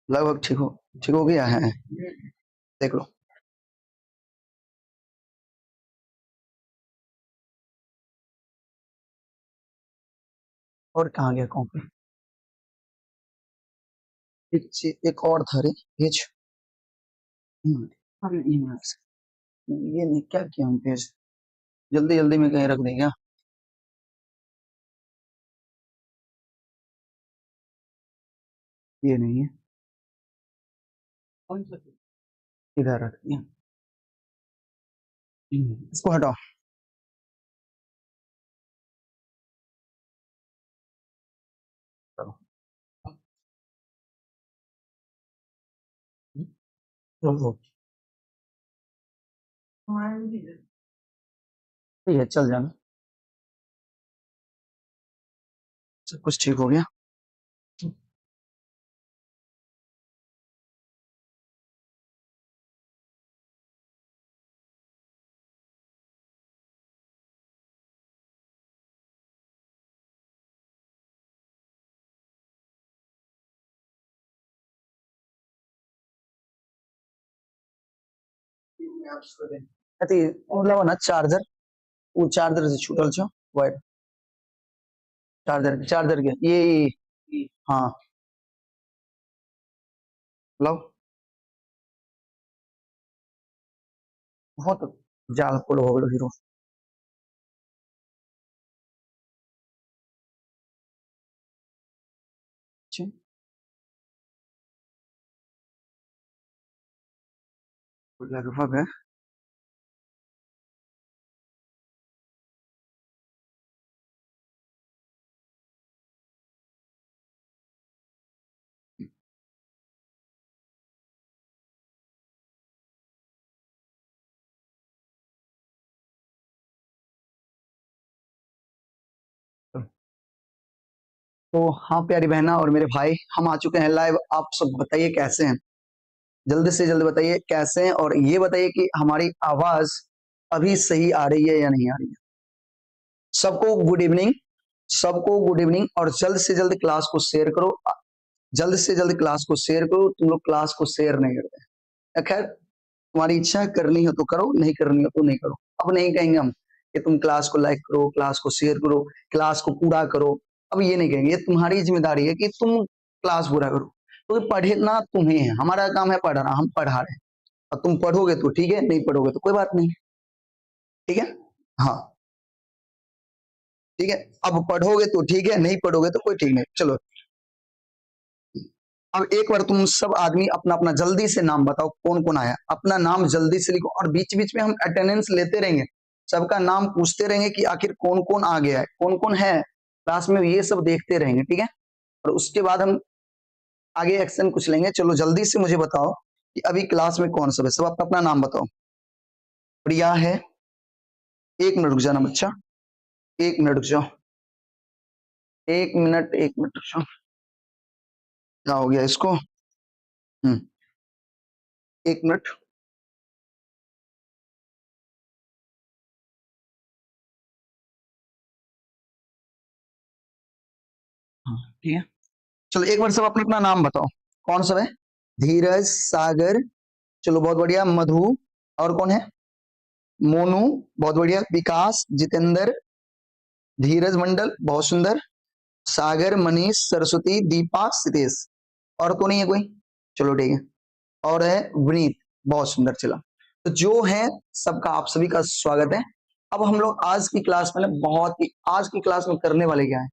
लगभग ठीक हो गया है। देख लो। और कहाँ गया कॉपी? एक और था रे पेज। अरे ये नहीं, क्या किया हम पेज जल्दी जल्दी में कहीं रख दें क्या? ये नहीं है, इधर रख दिया। इसको हटाओ। चलो चलो, ठीक है चल जाना। सब कुछ ठीक हो गया। अति मतलब ना चार्जर, वो चार्जर से छूटल छो वायर। चार्जर के ये हाँ लो। बहुत जाल पुल हो गलो हीरो। लगभग है। तो हाँ प्यारी बहना और मेरे भाई, हम आ चुके हैं लाइव। आप सब बताइए कैसे हैं? जल्दी से जल्दी बताइए कैसे हैं, और ये बताइए कि हमारी आवाज अभी सही आ रही है या नहीं आ रही है। सबको गुड इवनिंग। सबको गुड इवनिंग, और जल्द से जल्द क्लास को शेयर करो। जल्द से जल्द क्लास को शेयर करो। तुम लोग क्लास को शेयर नहीं करते। खैर, तुम्हारी इच्छा है, करनी हो तो करो, नहीं करनी हो तो नहीं करो। अब नहीं कहेंगे हम कि तुम क्लास को लाइक करो, क्लास को शेयर करो, क्लास को पूरा करो। अब ये नहीं कहेंगे, ये तुम्हारी जिम्मेदारी है कि तुम क्लास पूरा करो। तो पढ़ना तुम्हें है, हमारा काम है पढ़ाना, हम पढ़ा रहे हैं। और तुम पढ़ोगे तो ठीक है, नहीं पढ़ोगे तो कोई बात नहीं। ठीक है। हाँ ठीक है। अब पढ़ोगे तो ठीक है, नहीं पढ़ोगे तो कोई ठीक नहीं। चलो, अब एक बार तुम सब आदमी अपना अपना जल्दी से नाम बताओ, कौन कौन आया। अपना नाम जल्दी से लिखो, और बीच बीच में हम अटेंडेंस लेते रहेंगे। सबका नाम पूछते रहेंगे कि आखिर कौन कौन आ गया है, कौन कौन है क्लास में, ये सब देखते रहेंगे। ठीक है। और उसके बाद हम आगे एक्शन कुछ लेंगे। चलो जल्दी से मुझे बताओ कि अभी क्लास में कौन सब है। सब अपना अपना नाम बताओ। प्रिया है। एक मिनट रुक जाना बच्चा, एक मिनट रुक जाओ। एक मिनट रुक जाओ। क्या हो गया इसको? एक मिनट। हाँ ठीक है। चलो एक बार सब अपना अपना नाम बताओ, कौन सब है। धीरज, सागर, चलो बहुत बढ़िया। मधु, और कौन है? मोनू, बहुत बढ़िया। विकास, जितेंद्र, धीरज मंडल, बहुत सुंदर। सागर, मनीष, सरस्वती, दीपा, सितेश। और तो नहीं है कोई? चलो ठीक है। और है विनीत, बहुत सुंदर। चला, तो जो है सबका, आप सभी का स्वागत है। अब हम लोग आज की क्लास में बहुत ही, आज की क्लास में करने वाले क्या है।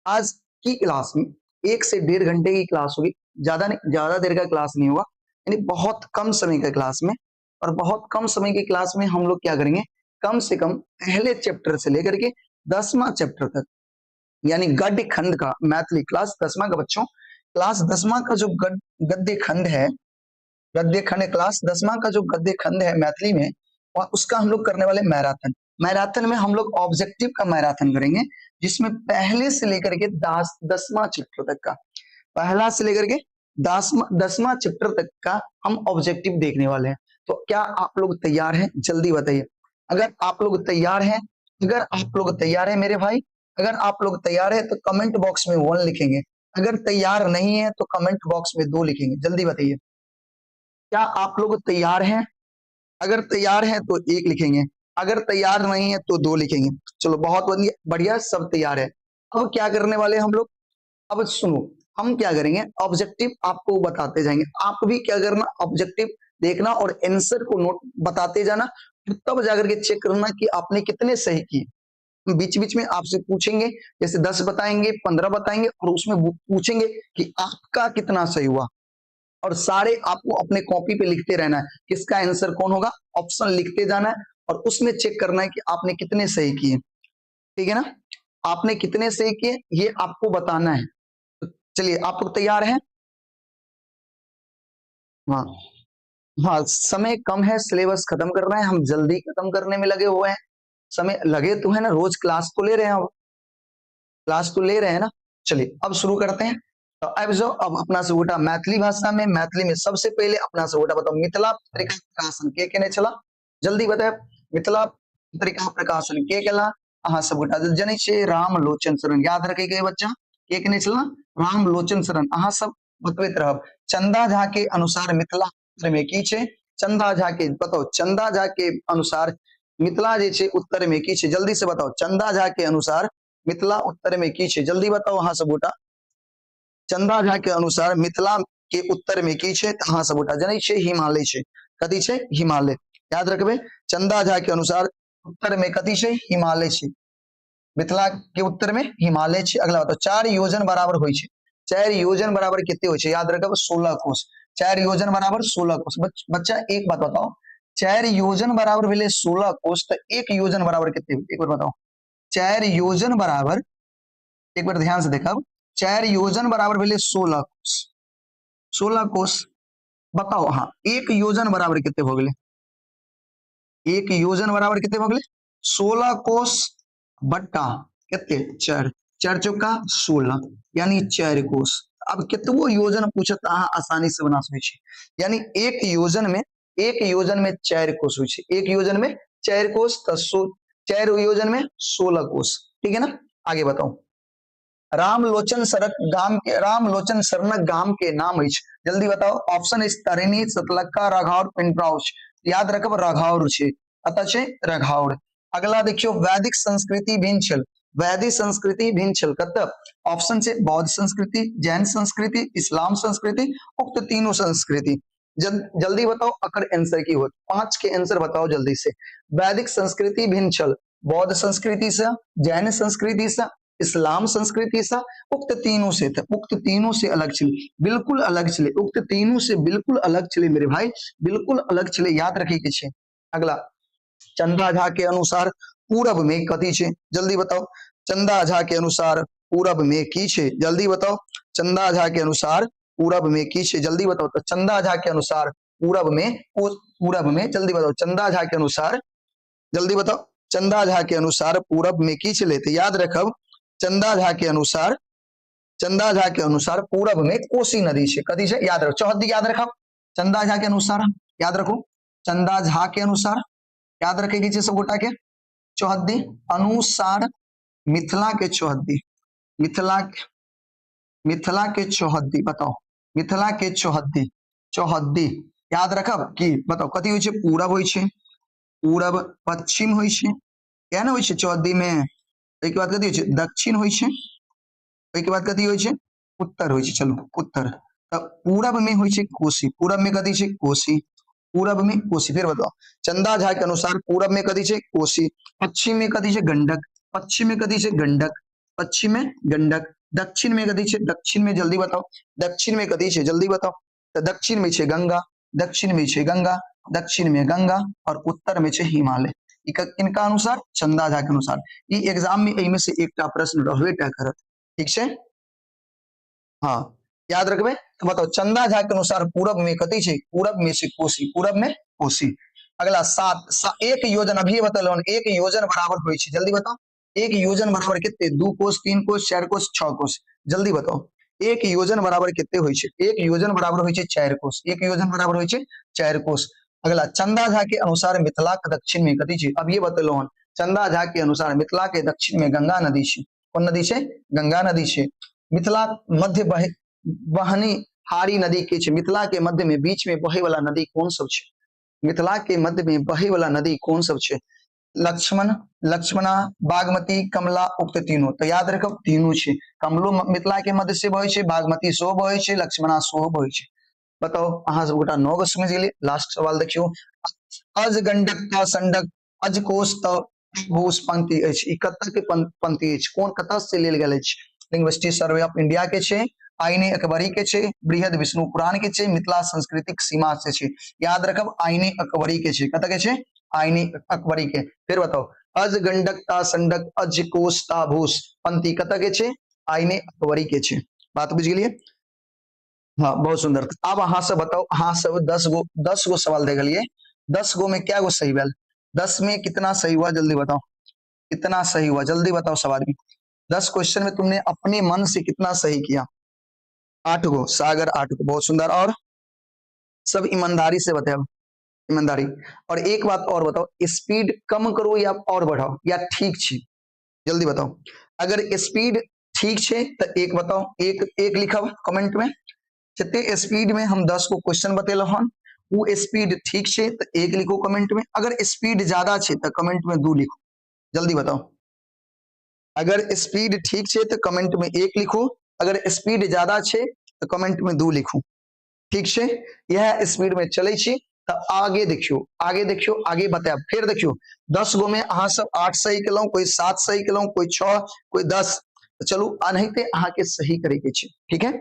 आज की क्लास में 1 से 1.5 घंटे की क्लास होगी। ज्यादा नहीं, ज्यादा देर का क्लास नहीं होगा, यानी बहुत कम समय का क्लास में। और बहुत कम समय की क्लास में हम लोग क्या करेंगे, कम से कम पहले चैप्टर से लेकर के 10वां चैप्टर तक, यानी गद्य खंड का, मैथिली क्लास 10वां का बच्चों, क्लास 10वां का जो गद्य खंड है, गद्य खंड क्लास 10वां का जो गद्य खंड है मैथिली में, और उसका हम लोग करने वाले मैराथन। मैराथन में हम लोग ऑब्जेक्टिव का मैराथन करेंगे, जिसमें पहले से लेकर के 10वां चैप्टर तक का, पहला से लेकर के 10वां चैप्टर तक का हम ऑब्जेक्टिव देखने वाले हैं। तो क्या आप लोग तैयार हैं? जल्दी बताइए। अगर आप लोग तैयार हैं, अगर आप लोग तैयार हैं मेरे भाई, अगर आप लोग तैयार हैं तो कमेंट बॉक्स में 1 लिखेंगे। अगर तैयार नहीं है तो कमेंट बॉक्स में 2 लिखेंगे, जल्दी बताइए। क्या आप लोग तैयार हैं? अगर तैयार हैं तो 1 लिखेंगे, अगर तैयार नहीं है तो 2 लिखेंगे। चलो बहुत बढ़िया, सब तैयार है। अब क्या करने वाले हम लोग, अब सुनो, हम क्या करेंगे, ऑब्जेक्टिव आपको बताते जाएंगे, आप भी क्या करना, ऑब्जेक्टिव देखना और आंसर को नोट बताते जाना, तब जाकर के चेक करना कि आपने कितने सही किए। बीच बीच में आपसे पूछेंगे, जैसे 10 बताएंगे, 15 बताएंगे, और उसमें पूछेंगे कि आपका कितना सही हुआ, और सारे आपको अपने कॉपी पे लिखते रहना है, किसका आंसर कौन होगा, ऑप्शन लिखते जाना है, और उसमें चेक करना है कि आपने कितने सही किए। ठीक है ना, आपने कितने सही किए ये आपको बताना है। तो चलिए, आप लोग तैयार हैं? हाँ हाँ, समय कम है, सिलेबस खत्म कर रहे हैं, हम जल्दी खत्म करने में लगे हुए हैं। समय लगे तो है ना, रोज क्लास तो ले रहे हैं, अब क्लास तो ले रहे हैं ना। चलिए अब शुरू करते हैं। तो अब जो अब अपना से गोटा मैथिली भाषा में, मैथिली में सबसे पहले अपना से गोटा बताओ, मिथिला पत्रिका प्रकाशन के केने चला, जल्दी बताए। मिथिला पत्रिका प्रकाशन के केला, अहाँ सब गोटा जनै छियै, रामलोचन शरण, याद रखे के बच्चा, के केने चला, रामलोचन शरण, अहाँ सब बतबैत रहब। चंदा झा के अनुसार मिथिला उत्तर में की छै, चंदा झा के बताओ, चंदा झा के अनुसार मिथिला जे छै उत्तर में की छै, जल्दी से बताओ, चंदा झा के अनुसार मिथिला उत्तर में की छै, जल्दी बताओ अहाँ सब गोटा। चंदा झा के अनुसार मिथिला के उत्तर में की छै, अहाँ सब गोटा जनै छियै, हिमालय छै, कथी छै, हिमालय, याद रखबे। चंदा झा के अनुसार उत्तर में कथी छै, हिमालय छै, मिथिला के उत्तर में हिमालय छै। अगला बताओ, 4 योजन बराबर होय छै, 4 योजन बराबर कितने होय छै, याद रखब 16 कोस, 4 योजन बराबर 16 कोस। बच्चा एक बात बताओ, 4 योजन बराबर भेले 16 कोस, तो 1 योजन बराबर कितने, एक बार बताओ। 4 योजन बराबर, एक बार ध्यान से देखब, 4 योजन बराबर भेले 16 कोस, 16 कोस। बताओ हाँ, 1 योजन बराबर कितने हो गेले, 1 योजन बराबर कितने हो गेले, 16 कोस बट्टा कितने, 4, 4 चौका 16, यानी 4 कोस। अब कितवो योजन पूछत अहाँ आसानी से बना सकै छी, यानी एक योजन में 4 कोस होय छै, एक योजन में 4 कोस, तो 4 योजन में 16 कोस। ठीक है ना, आगे बताओ। रामलोचन सरक गाम के, रामलोचन शरणक गाम के नाम अछि, जल्दी बताओ। ऑप्शन इज तरिणी, सतलक्का, राघौर, पिंपराउच, याद रखब राघौर छै, अतः छै राघौर। अगला देखियो, वैदिक संस्कृति भिन्न छल, वैदिक संस्कृति भिन्न छल कतऽ, ऑप्शन छै बौद्ध संस्कृति, जैन संस्कृति, इस्लाम संस्कृति, उक्त तीनों संस्कृति। जल्दी बताओ अकर आंसर की होत, 5 के आंसर बताओ जल्दी से। वैदिक संस्कृति भिन्न छल, बौद्ध संस्कृति से, जैन संस्कृति से, इस्लाम संस्कृति से, उक्त तीनों से थे, उक्त तीनों से अलग चले, बिल्कुल अलग चले, उक्त तीनों से बिल्कुल अलग चले मेरे भाई, बिल्कुल अलग चले, याद रखे के छे। अगला, चंदा झा के अनुसार पूरब में कथी छे, जल्दी बताओ। चंदा झा के अनुसार पूरब में की छे, जल्दी बताओ। चंदा झा के अनुसार पूरब में की छे, जल्दी बताओ। तो चंदा झा के अनुसार पूरब में, पूरब में, जल्दी बताओ। चंदा झा के अनुसार, जल्दी बताओ। चंदा झा के अनुसार पूरब में की छले, तो याद रखब, चंदा झा के अनुसार, चंदा झा के अनुसार पूरब में कोसी नदी छे, कथी छे, याद रखो, चौहद्दी याद रखब। चंदा झा के अनुसार याद रखो, चंदा झा के अनुसार याद रखेगी सब गोटा के, चौहद्दी अनुसार मिथिला के चौहद्दी, मिथिला के चौहद्दी, बताओ मिथिला के चौहद्दी, चौहद्दी याद रखब कि बताओ कथी होय छे, पूरब होय छे, पूरब पश्चिम होय छे, क्या ना होय छे चौहद्दी में। एक बात कथी होय छे, दक्षिण होय छे, एक बात कथी होय छे, उत्तर होय छे, चलो उत्तर। तब पूरब में होय छे कोसी, पूरब में कथी छे, कोसी, पूरब में कोसी। फिर बताओ, चंदा झा के अनुसार पूरब में कथी छे, कोसी, पश्चिम में कथी छे, गंडक, पश्चिम में कथी छे, गंडक, पश्चिम में गंडक, दक्षिण में कथी छे, दक्षिण में जल्दी बताओ, दक्षिण में कथी छे, जल्दी बताओ। तो दक्षिण में छे गंगा, दक्षिण में छे गंगा, दक्षिण में गंगा, और उत्तर में छे हिमालय। इनका अनुसार, चंदा झा के अनुसार। ये एग्जाम में इनमें से एकटा प्रश्न रहबेटा करत, ठीक छे। हाँ, याद रखबे। तो बताओ, चंदा झा के अनुसार पूरब में कथी छे, पूरब में छे कोसी, पूरब में कोसी। अगला, 1 योजन, अभी बतलो, 1 योजन बराबर होय छे, जल्दी बताओ। 1 योजन बराबर कितने, 2 कोस, 3 कोस, 4 कोस, 6 कोस, जल्दी बताओ। 1 योजन बराबर कितने होय छे, 1 योजन बराबर होय छे 4 कोस, 1 योजन बराबर होय छे 4 कोस। अगला, चंदा झा के अनुसार मिथिला के दक्षिण में कथी छे, अब ये बतलो हन, चंदा झा के अनुसार मिथिला के दक्षिण में गंगा नदी छे, कौन नदी छे, गंगा नदी छे। मिथिला मध्य बहनी हारी नदी के छे, मिथिला के मध्य में बीच में बहे वाला नदी कौन सब छे? मिथिला के मध्य में बहे वाला नदी कौन सब छे? लक्ष्मण, लक्ष्मणा, बागमती, कमला, उक्त तीनों। तो याद रखब तीनों छे। कमलो मिथिला के मध्य से बहे छे, बागमती सेहो बहे छे, लक्ष्मणा सेहो बहे छे। बताओ अहाँ सब गोटा 9 गो समझ गेलिए। लास्ट सवाल देखियो, अज गंडक का संडक अज कोश त भूष पंक्ति अछि, ई कतऽ के पंक्ति अछि? कोन कतऽ से लेल गेल अछि? लिंग्विस्टिक सर्वे ऑफ इंडिया के छे, आईने अकबरी के छे, बृहद विष्णु पुराण के छे, मिथिला सांस्कृतिक सीमा से छे। याद रखब आईने अकबरी के छे। कतऽ के छे? आईने अकबरी के। फिर बताओ, अज गंडक ता संडक अज कोश ता भूष पंक्ति कतऽ के छे? आईने अकबरी के छे। बात बुझ गेलिए? हाँ, बहुत सुंदर। अब अहाँ से बताओ, अहाँ सब 10 गो सवाल दे गलिए, 10 गो में क्या गो सही भेल? 10 में कितना सही हुआ जल्दी बताओ, कितना सही हुआ जल्दी बताओ सब आदमी। 10 क्वेश्चन में तुमने अपने मन से कितना सही किया? 8 गो। सागर 8 गो, बहुत सुंदर। और सब ईमानदारी से बताओ, ईमानदारी। और एक बात और बताओ, स्पीड कम करो या और बढ़ाओ या ठीक छे? जल्दी बताओ। अगर स्पीड ठीक छे तो एक बताओ, एक लिखब कमेंट में। जितने स्पीड में हम 10 को क्वेश्चन बतेलो हन, वो स्पीड ठीक छे तो एक लिखो कमेंट में। अगर स्पीड ज्यादा छे तो कमेंट में 2 लिखो। जल्दी बताओ। अगर स्पीड ठीक छे तो कमेंट में 1 लिखो, अगर स्पीड ज्यादा छे तो कमेंट में 2 लिखो। ठीक छे? यह स्पीड में चले छी। तो आगे देखियो, आगे देखियो, आगे बताया। फिर देखियो 10 गो में अहाँ सब 8 सही केलौ, कोई 7 सही केलौ, कोई 6, कोई 10। तो चलो अनहिते अहाँ के सही करे के छे। ठीक है?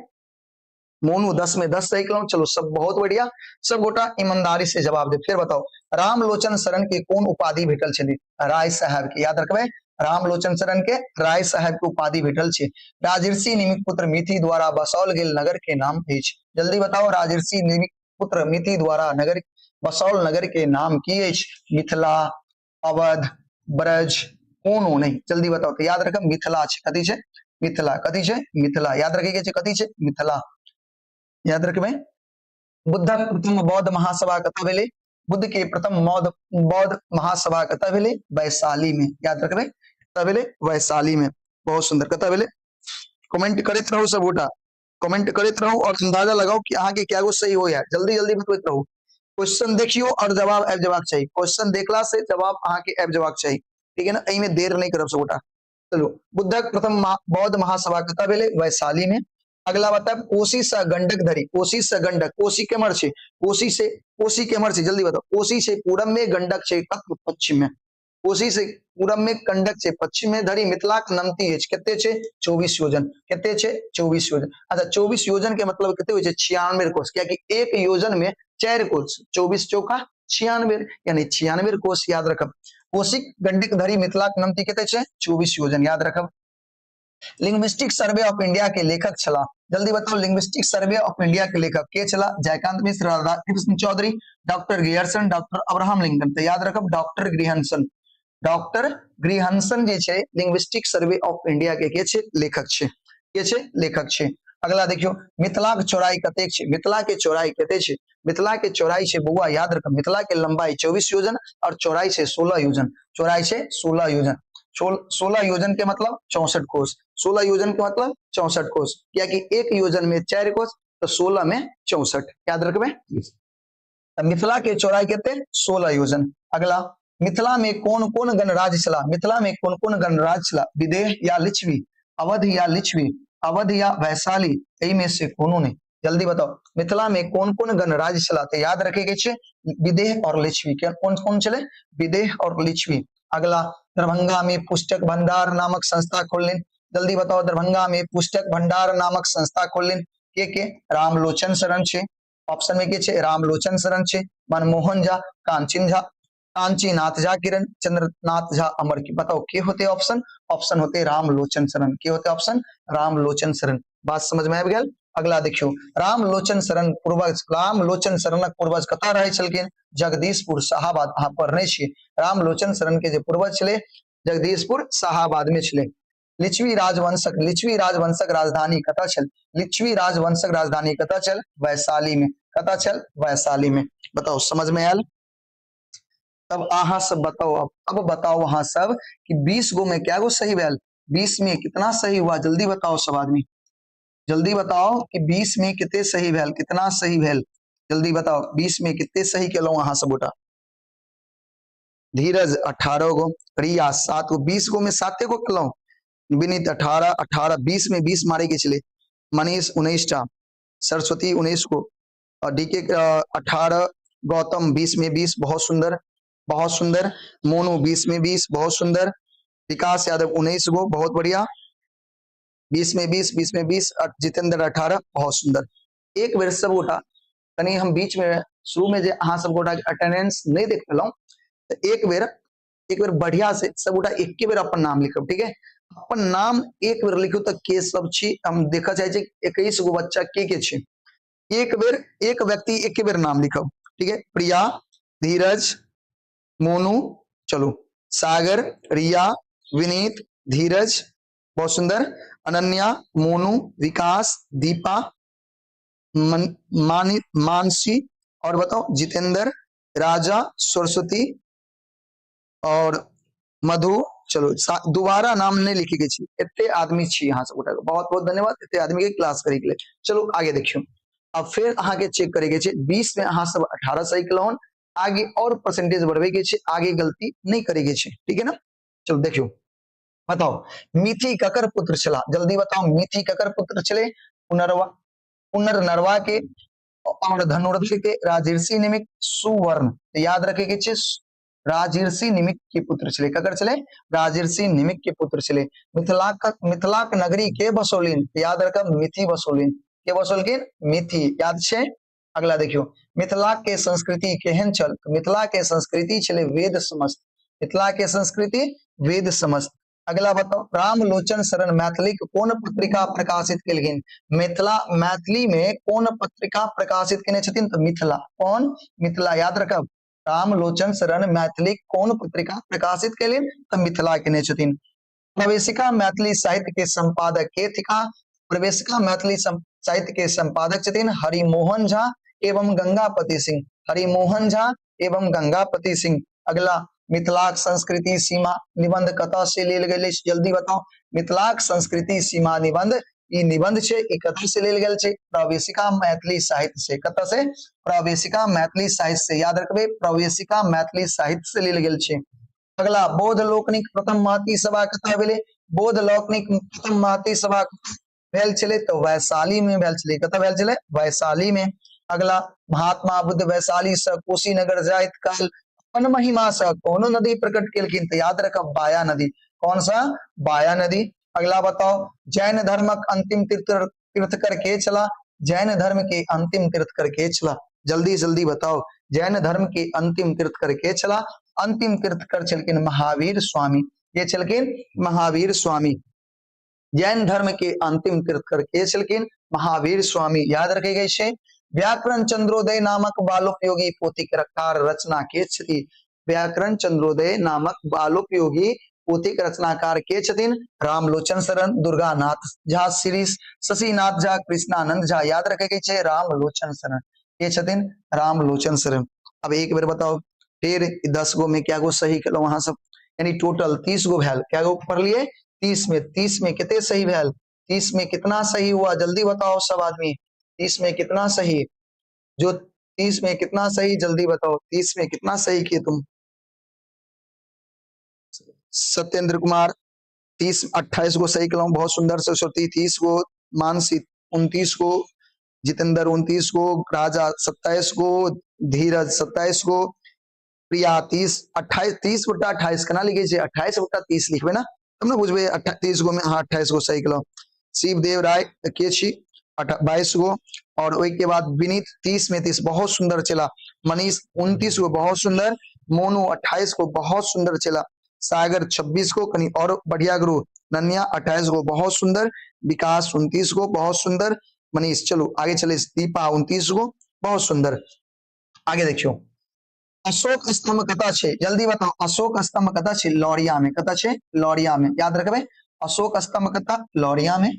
मोनू 10 में 10 सही केलौ। चलो सब बहुत बढ़िया, सब गोटा ईमानदारी से जवाब दे। फिर बताओ, रामलोचन शरण के कौन उपाधि भेटल छे? राय साहब के। याद रखबे, रामलोचन शरण के राय साहब के उपाधि भेटल छे। राजर्षि निमित पुत्र मिथि द्वारा बसौल गेल नगर के नाम अछि। जल्दी बताओ, राजर्षि निमित पुत्र मिथि द्वारा नगर बसौल नगर के नाम की अछि? मिथिला, अवध, ब्रज, कोनो नहीं। जल्दी बताओ। तो याद रखब मिथिला छे। कथी छे? मिथिला। कथी छे? मिथिला। याद रखे के छे कथी छे? मिथिला। याद रखबे। बुद्धक प्रथम बौद्ध महासभा कतऽ भेलै? बुद्ध के प्रथम बौद्ध महासभा कतऽ भेलै? वैशाली में। याद रखबे, कतऽ भेलै? वैशाली में। बहुत सुंदर। कतऽ भेलै? कमेंट करते रहो सब गोटा, कमेंट करते रहो और अंदाजा लगाओ कि अहाँ के क्या गो सही हो। यार जल्दी जल्दी बतबैत रहो। क्वेश्चन देखियो और जवाब आबि जबाक चाहिए। क्वेश्चन देखला से जवाब अहाँ के आबि जबाक चाहिए। ठीक है ना? एहि में देर नहीं करब सब गोटा। चलो, बुद्धक प्रथम बौद्ध महासभा कतऽ भेलै? वैशाली में। अगला बताओ, कोसी से गंडक धरी, कोसी से गंडक, कोसी केमर छे? कोसी केमर छे? जल्दी बताओ। कोसी से पूरब में, गंडक छे पश्चिम में। कोसी से पूरब में, गंडक छे पश्चिम में। धरी मिथिलाक नमती अछि। केते छे? 24 योजन। केते छे? 24 योजन। अच्छा, 24 योजन के मतलब केते होय छे? 96 कोस। क्या कि एक योजन में 4 कोस, 24 चौका 96, यानी 96 कोस। याद रखब। कोसी गंडक धरी मिथिलाक नमती केते छे? 24 योजन। याद रखब। लिंग्विस्टिक सर्वे ऑफ इंडिया के लेखक छला। जल्दी बताओ, लिंग्विस्टिक सर्वे ऑफ इंडिया के लेखक के छला? Jaykant Mishra, Radhakrishna Chaudhary, doctor Grierson, doctor Abraham Lincoln. तो याद रखब डॉक्टर ग्रिहंसन। डॉक्टर ग्रिहंसन जे छे लिंग्विस्टिक सर्वे ऑफ इंडिया के छे? लेखक छे। के छे? लेखक छे। अगला देखियो, मिथिला के चौड़ाई कतेक छे? मिथिला के चौड़ाई कते छे? मिथिला के चौड़ाई छे बउआ, याद रखब, मिथिला के लंबाई 24 योजन और चौड़ाई छे 16 योजन। चौड़ाई छे 16 योजन। 16 योजन के मतलब 64 कोस। 16 योजन के मतलब 64 कोस। क्या कि एक योजन में 4 कोस, तो 16 में 64। याद रखबे। मिथिला के चौड़ाई केते? 16 योजन। अगला, मिथिला में कौन कौन गणराज्य छला? मिथिला में कौन कौन गणराज्य छला? विदेह या लिच्छवी, अवध या लिच्छवी, अवध या वैशाली, एही में से कोनो नहीं। जल्दी बताओ, मिथिला में कौन कौन गणराज्य छला? तो याद रखे के छे विदेह और लिच्छवी। कौन कौन चले? विदेह और लिच्छवी। अगला, दरभंगा में पुस्तक भंडार नामक संस्था खोलें। जल्दी बताओ, दरभंगा में पुस्तक भंडार नामक संस्था खोलें के? रामलोचन शरण छे। ऑप्शन में के छे? रामलोचन शरण छे, मनमोहन झा, कांचन झा, कांचीनाथ झा, किरण चंद्रनाथ झा, अमर की। बताओ के होते ऑप्शन? ऑप्शन होते रामलोचन शरण। के होते ऑप्शन? रामलोचन शरण। बात समझ में आबि गेल? अगला देखियो, रामलोचन शरण पूर्वज, रामलोचन शरणक पूर्वज कतऽ रहै छलखिन? जगदीशपुर, शाहाबाद। अहाँ पढ़ने छियै। रामलोचन शरण के जे पूर्वज छले जगदीशपुर शाहाबाद में छले। लिच्छवी राजवंशक राजधानी कतऽ छल? लिच्छवी राजवंशक राजधानी कतऽ छल? वैशाली में। कतऽ छल? वैशाली में। बताओ समझ में आयल? तब अहाँ सब बताओ, अब बताओ अहाँ सब कि 20 गो में क्या गो सही भेल? 20 में कितना सही हुआ? जल्दी बताओ सब आदमी। जल्दी बताओ कि 20 में कितने सही भेल, कितना सही भेल, जल्दी बताओ 20 में कितने सही केलो अहाँ सब गोटा। धीरज 18 गो, रिया 7 गो, 20 गो में 7 गो केलो, विनीत 18, 18 20 में 20 मारे के चले, मनीष 19 टा, सरस्वती 19 को, और डीके 18, गौतम 20 में 20, बहुत सुंदर बहुत सुंदर, मोनू 20 में 20, बहुत सुंदर, विकास यादव 19 गो, बहुत बढ़िया, 20 में 20, 20 में 20, जितेंद्र 18, बहुत सुंदर। एक बेर सब गोटा कनी हम बीच में शुरू में जे अहाँ सब गोटा अटेंडेंस नहीं देख पेलौ, तो एक बेर बढ़िया से सब गोटा एक बेर अपन नाम लिखब, ठीक है, अपन नाम एक बेर लिखो तो के सब छी, हम देखा चाहे 21 गो बच्चा के छी, एक बेर एक व्यक्ति एक बेर नाम लिखब, ठीक है, प्रिया, धीरज, मोनू, चलो, सागर, रिया, विनीत, धीरज, बहुत सुंदर, अनन्या, मोनू, विकास, दीपा, मानसी, और बताओ जितेंद्र, राजा, सरस्वती और मधु, चलो दोबारा नाम नहीं लिखे के छी, इतने आदमी छी यहाँ से गोटा, बहुत बहुत धन्यवाद इतने आदमी के क्लास करे के लिए। चलो आगे देखियो, अब फिर अहाँ के चेक करे के छे, 20 में अहाँ सब 18 सही केलौन, आगे और परसेंटेज बढ़वे के छे, आगे गलती नहीं करे के छे, ठीक है ना। चलो देखियो, बताओ मिथि ककर पुत्र छला, जल्दी बताओ मिथि ककर पुत्र छले, पुनर्नरवा के और धनुर्धर के राजर्षि निमित्त सुवर्ण, तो याद रखे के छे राजर्षि निमित्त के पुत्र छले, ककर छले, राजर्षि निमित्त के पुत्र छले। मिथिलाक नगरी के बसौलिन, याद रखब मिथि बसौलिन, के बसौलकिन, मिथि, याद छे। अगला देखियो, मिथिला के संस्कृति केहन छल, मिथिला के संस्कृति छले वेद समस्त, मिथिला के संस्कृति वेद समस्त। अगला बताओ, रामलोचन शरण मैथिली कौन पत्रिका प्रकाशित केलखिन, मिथिला मैथिली में कौन पत्रिका प्रकाशित केने छथिन, तो मिथिला, कौन, मिथिला, याद रखब, रामलोचन शरण मैथिली कौन पत्रिका प्रकाशित केलिन, तो मिथिला केने छथिन। प्रवेशिका मैथिली साहित्य के संपादक के थिका, प्रवेशिका मैथिली साहित्य के संपादक छथिन हरिमोहन झा एवं गंगापति सिंह, हरिमोहन झा एवं गंगापति सिंह। अगला, मिथिलाक संस्कृति सीमा निबंध कतऽ से लेल गेल अछि, जल्दी बताओ, मिथिलाक संस्कृति सीमा निबंध, ई निबंध छे, ई कतऽ से लेल गेल छे, प्रवेशिका मैथिली साहित्य से, कतऽ से, प्रवेशिका मैथिली साहित्य से, याद रखबे प्रवेशिका मैथिली साहित्य से लेल गेल छे। अगला, बौद्ध लोकनिक प्रथम महती सभा कतऽ भेलै, बौद्ध लोकनिक प्रथम महती सभा भेल छलै, तो वैशाली में भेल छलै, कतऽ भेल छलै, वैशाली में। अगला, महात्मा बुद्ध वैशाली से कुशीनगर जाइत काल अपन महिमा से कौन नदी प्रकट केलखिन, तो याद रखब बाया नदी, कौन सा, बाया नदी। अगला बताओ, जैन धर्मक अंतिम तीर्थकर के चला, जैन धर्म के अंतिम तीर्थकर के चला, जल्दी जल्दी बताओ, जैन धर्म के अंतिम तीर्थकर के चला, अंतिम तीर्थकर छलकिन महावीर स्वामी, ये छलकिन महावीर स्वामी, जैन धर्म के अंतिम तीर्थकर के छलकिन महावीर स्वामी, याद रखे गए छे। व्याकरण चंद्रोदय नामक बालोपयोगी पोथी के रचना के छथि, व्याकरण चंद्रोदय नामक बालोपयोगी पोथी के रचनाकार के छथिन रामलोचन शरण, दुर्गानाथ झा, श्री शशिनाथ झा, कृष्णानंद झा, याद रखे के छे रामलोचन शरण, के छथिन रामलोचन शरण। अब एक बार बताओ, फिर 10 गो में क्या गो सही केलो वहां सब, यानी टोटल 30 गो भेल, क्या गो पढ़ लिए, 30 में कितने सही भेल, 30 में कितना सही हुआ, जल्दी बताओ सब आदमी, 30 में कितना सही, जो 30 में कितना सही, जल्दी बताओ 30 में कितना सही किए तुम। सत्येंद्र कुमार 30, 28 को सही करो, बहुत सुंदर, सरस्वती 30 को, मानसी 29 को, जितेंद्र 29 को, राजा 27 को, धीरज 27 को, प्रिया 30, 28, 30 बटा 28 केना लिखे छे, 28 बटा 30 लिखबे ना, तब ना बुझबे 30 गो में, हाँ 28 गो सही कलो। शिवदेव राय के छी 22 गो, और ओई के बाद विनीत 30 में 30, बहुत सुंदर चला, मनीष 29 गो, बहुत सुंदर, मोनू 28 को, बहुत सुंदर चला, सागर 26 को, कहीं और बढ़िया गुरु, नन्या 28 को, बहुत सुंदर, विकास 29 को, बहुत सुंदर, मनीष, चलो आगे चले, दीपा 29 को, बहुत सुंदर। आगे देखियो, अशोक स्तंभ कता छे, जल्दी बताओ, अशोक स्तंभ कता छे, लौरिया में, कता छे, लौरिया में, याद रखबे अशोक स्तंभ कता, लौरिया में।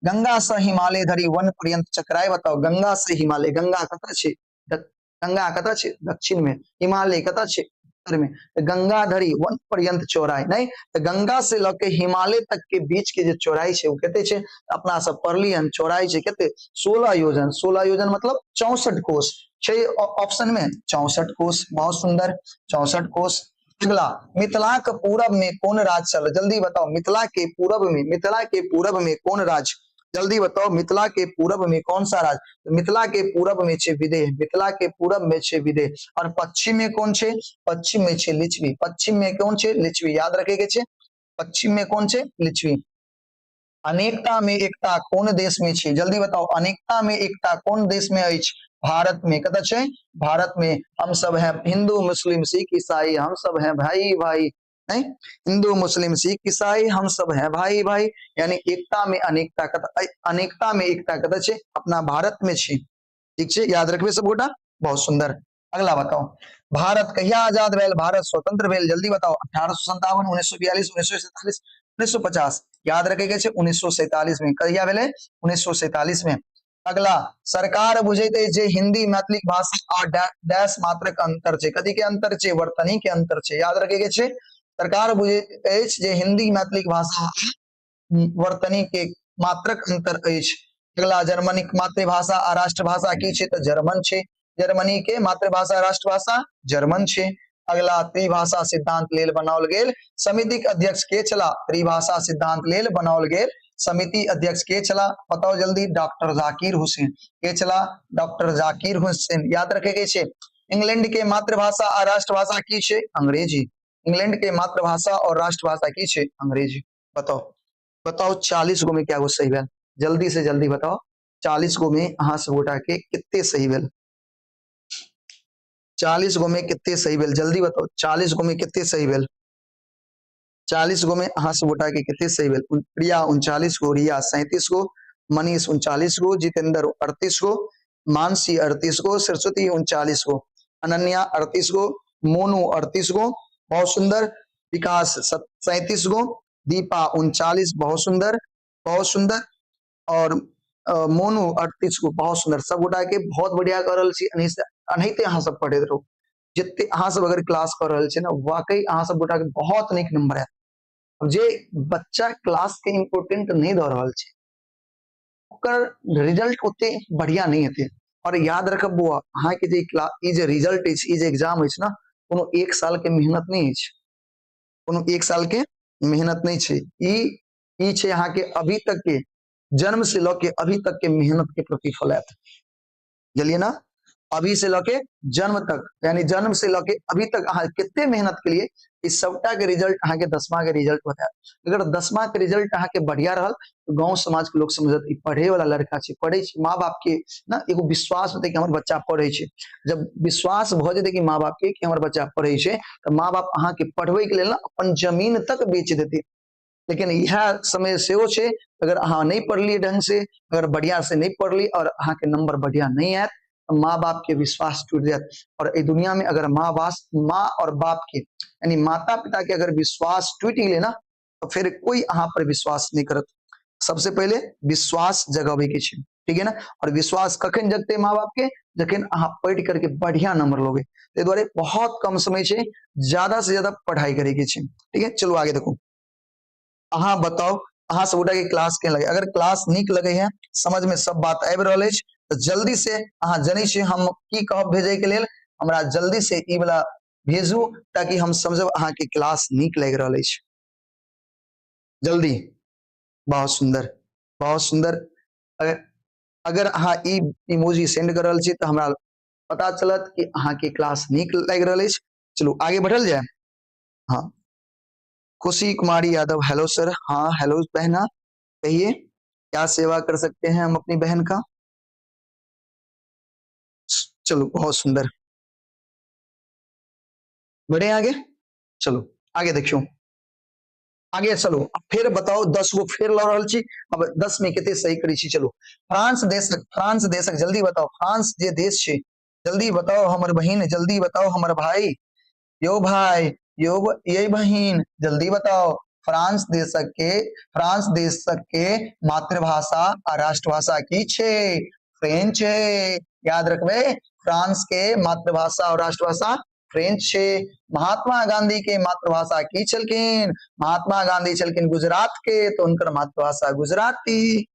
गंगा से हिमालय धरी वन पर्यंत चक्राए, बताओ गंगा से हिमालय, गंगा कता छे, गंगा कता छे, दक्षिण में, हिमालय कता छे, उत्तर में गंगाधरी वन पर्यंत चौड़ाई नहीं गंगा से लके हिमालय तक के बीच के जो चौड़ाई है वो कहते छे अपना सब पढ़ली हन चौड़ाई छे कहते 16 योजन 16 योजन मतलब 64 कोस छे ऑप्शन में 64 कोस बहुत सुंदर 64 कोस। अगला मिथिला के पूरब में कौन राज्य चल जल्दी बताओ मिथिला के पूरब में कौन राज्य जल्दी बताओ मिथिला के पूरब में कौन सा राज्य मिथिला के पूरब में छे विदेह मिथिला के पूरब में छे विदेह और पश्चिम में कौन छे पश्चिम में छे लिच्छवी पश्चिम में कौन छे लिच्छवी याद रखे के छे पश्चिम में कौन छे लिच्छवी। अनेकता में एकता कौन देश में छे जल्दी बताओ अनेकता में एकता कौन देश में अछि भारत में कत छे भारत में हम सब हैं हिंदू मुस्लिम सिख ईसाई हम सब हैं भाई भाई नहीं हिंदू मुस्लिम सिख ईसाई हम सब हैं भाई भाई यानी एकता में अनेकता में एकता कत छे अपना भारत में छे ठीक छे याद रखबे सब गोटा बहुत सुंदर। अगला बताओ भारत कहिया आजाद भेल भारत स्वतंत्र भेल जल्दी बताओ 1857 1942 1947 1950 याद रखेगा 1947 में कहिया भेले 1947 में। अगला सरकार बुझेते जे हिंदी मैथिली भाषा आ डैश मात्रक अंतर छे कथी के अंतर छे वर्तनी के अंतर छे याद रखेके छे सरकार बुझेते जे हिंदी मैथिली भाषा वर्तनी के मात्रक अंतर अछि। अगला जर्मनिक मातृभाषा आ राष्ट्रभाषा की छे तो जर्मन छे जर्मनी के मातृभाषा राष्ट्रभाषा जर्मन छे। अगला त्रिभाषा सिद्धांत लेल बनाओल गेल समिति के अध्यक्ष के छला त्रिभाषा सिद्धांत लेल बनाओल गेल समिति अध्यक्ष के छला बताओ जल्दी डॉक्टर जाकिर हुसैन के छला डॉक्टर जाकिर हुसैन याद रखे के छे। इंग्लैंड के मातृभाषा और राष्ट्रभाषा की छे अंग्रेजी इंग्लैंड के मातृभाषा और राष्ट्रभाषा की छे अंग्रेजी बताओ बताओ 40 गो में क्या सही भेल जल्दी से जल्दी बताओ 40 गो में अहां सब गोटा के कितने सही भेल 40 गो में कितने सही भेल जल्दी बताओ 40 गो में कितने सही भेल 40 गो में अहां सब गोटा के कितने सही भेल प्रिया 39 गो रिया 37 गो मनीष 39 गो जितेंद्र 38 गो मानसी 38 गो सरस्वती 39 गो अनन्या 38 गो मोनू 38 गो बहुत सुंदर विकास 37 गो दीपा 39 बहुत सुंदर और मोनू 38 गो बहुत सुंदर सब गोटा के बहुत बढ़िया कर रहल छी अनहिते अहां सब पढ़े रहो जितने अहां सब अगर क्लास कर रहल छी ना वाकई अहां सब गोटा के बहुत निक नंबर है जे बच्चा क्लास के इम्पोर्टेंट नहीं द रहल छी ओकर रिजल्ट ओते बढ़िया नहीं हेते और याद रखब बुआ अहां के जे क्लास ई जे रिजल्ट इज ई जे एग्जाम इज ना कोनो एक साल के मेहनत नहीं है कोनो एक साल के मेहनत नहीं छे ई छे अहां के अभी तक के जन्म से लके अभी तक के मेहनत के प्रतिफल है जलिए ना अभी से लके जन्म तक यानी जन्म से लके अभी तक अहां कितने मेहनत के लिए इस सबटा के रिजल्ट अहां के 10वां के रिजल्ट बताया अगर 10वां के रिजल्ट अहां के बढ़िया रहल तो गांव समाज के लोग समझत ई पढ़े वाला लड़का छे पढ़े छे माँ बाप के ना एगो विश्वास होते कि हमर बच्चा पढ़े छे जब विश्वास भ जेते कि माँ बाप के कि हमर बच्चा पढ़े छे तो माँ बाप अहां के पढ़वे के लेल ना अपन जमीन तक बेच देते लेकिन यह समय से वो छे अगर अहां नहीं पढ़ली ढंग से अगर बढ़िया से नहीं पढ़ली और अहां के नंबर बढ़िया नहीं आए तो माँ बाप के विश्वास टूट जाए और इस दुनिया में अगर माँ और बाप के यानी माता पिता के अगर विश्वास टूट गए ना तो फिर कोई अहां पर विश्वास नहीं करत सबसे पहले विश्वास जगावे के छे ठीक है ना और विश्वास कखन जगते माँ बाप के जखन अहां पढ़ करके बढ़िया नंबर लोगे ते द्वारे बहुत कम समय छे ज्यादा से ज्यादा पढ़ाई करे के छे ठीक है। चलो आगे देखो अहां बताओ अहां सब गोटा के क्लास के लगे अगर क्लास निक लगे है समझ में सब बात आबि रहल अछि तो जल्दी से अहां जनै छी हम की कहब भेजे के लेल हमरा जल्दी से ई वाला भेजू ताकि हम समझब अहां के क्लास निक लग रहल अछि जल्दी बहुत सुंदर अगर अहां ई इमोजी सेंड कर रहल छी तो हमरा पता चलत कि अहां के क्लास निक लग रहल अछि। चलो आगे बढ़ल जाए हाँ खुशी कुमारी यादव हेलो सर हाँ हेलो बहना कहिए क्या सेवा कर सकते हैं हम अपनी बहन का चलो बहुत सुंदर बढ़े आगे चलो आगे देखियो आगे चलो फिर बताओ 10 गो फिर ला रहल छी अब 10 में कितने सही करी छी चलो फ्रांस देशक जल्दी बताओ फ्रांस जे देश छे जल्दी बताओ हमर बहन जल्दी बताओ हमर भाई यो भाई यो ये बहन जल्दी बताओ फ्रांस देशक के मातृभाषा और राष्ट्रभाषा की छे फ्रेंच है याद रखबे फ्रांस के मातृभाषा और राष्ट्रभाषा फ्रेंच छे। महात्मा गांधी के मातृभाषा की छलकिन? महात्मा गांधी छलकिन गुजरात के, तो उनकर मातृभाषा गुजराती।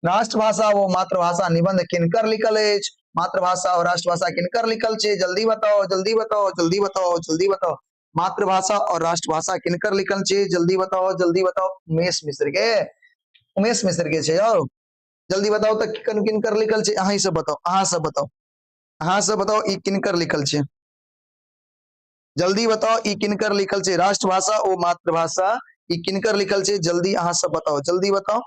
राष्ट्रभाषा वो मातृभाषा निबंध किनकर लिखल अछि? मातृभाषा और राष्ट्रभाषा किनकर लिखल छे? जल्दी बताओ, जल्दी बताओ, जल्दी बताओ, जल्दी बताओ। मातृभाषा और राष्ट्रभाषा किनकर लिखल छे? जल्दी बताओ, जल्दी बताओ। उमेश मिश्र के, उमेश मिश्र के छे यौ। जल्दी बताओ तो किनकर लिखल छे? अहाँ सब बताओ, अहाँ सब बताओ, अहाँ सब बताओ ई किनकर लिखल छे? जल्दी बताओ ई किनकर लिखल छे? राष्ट्रभाषा और मातृभाषा ई किनकर लिखल छे? जल्दी अहाँ सब बताओ, जल्दी बताओ,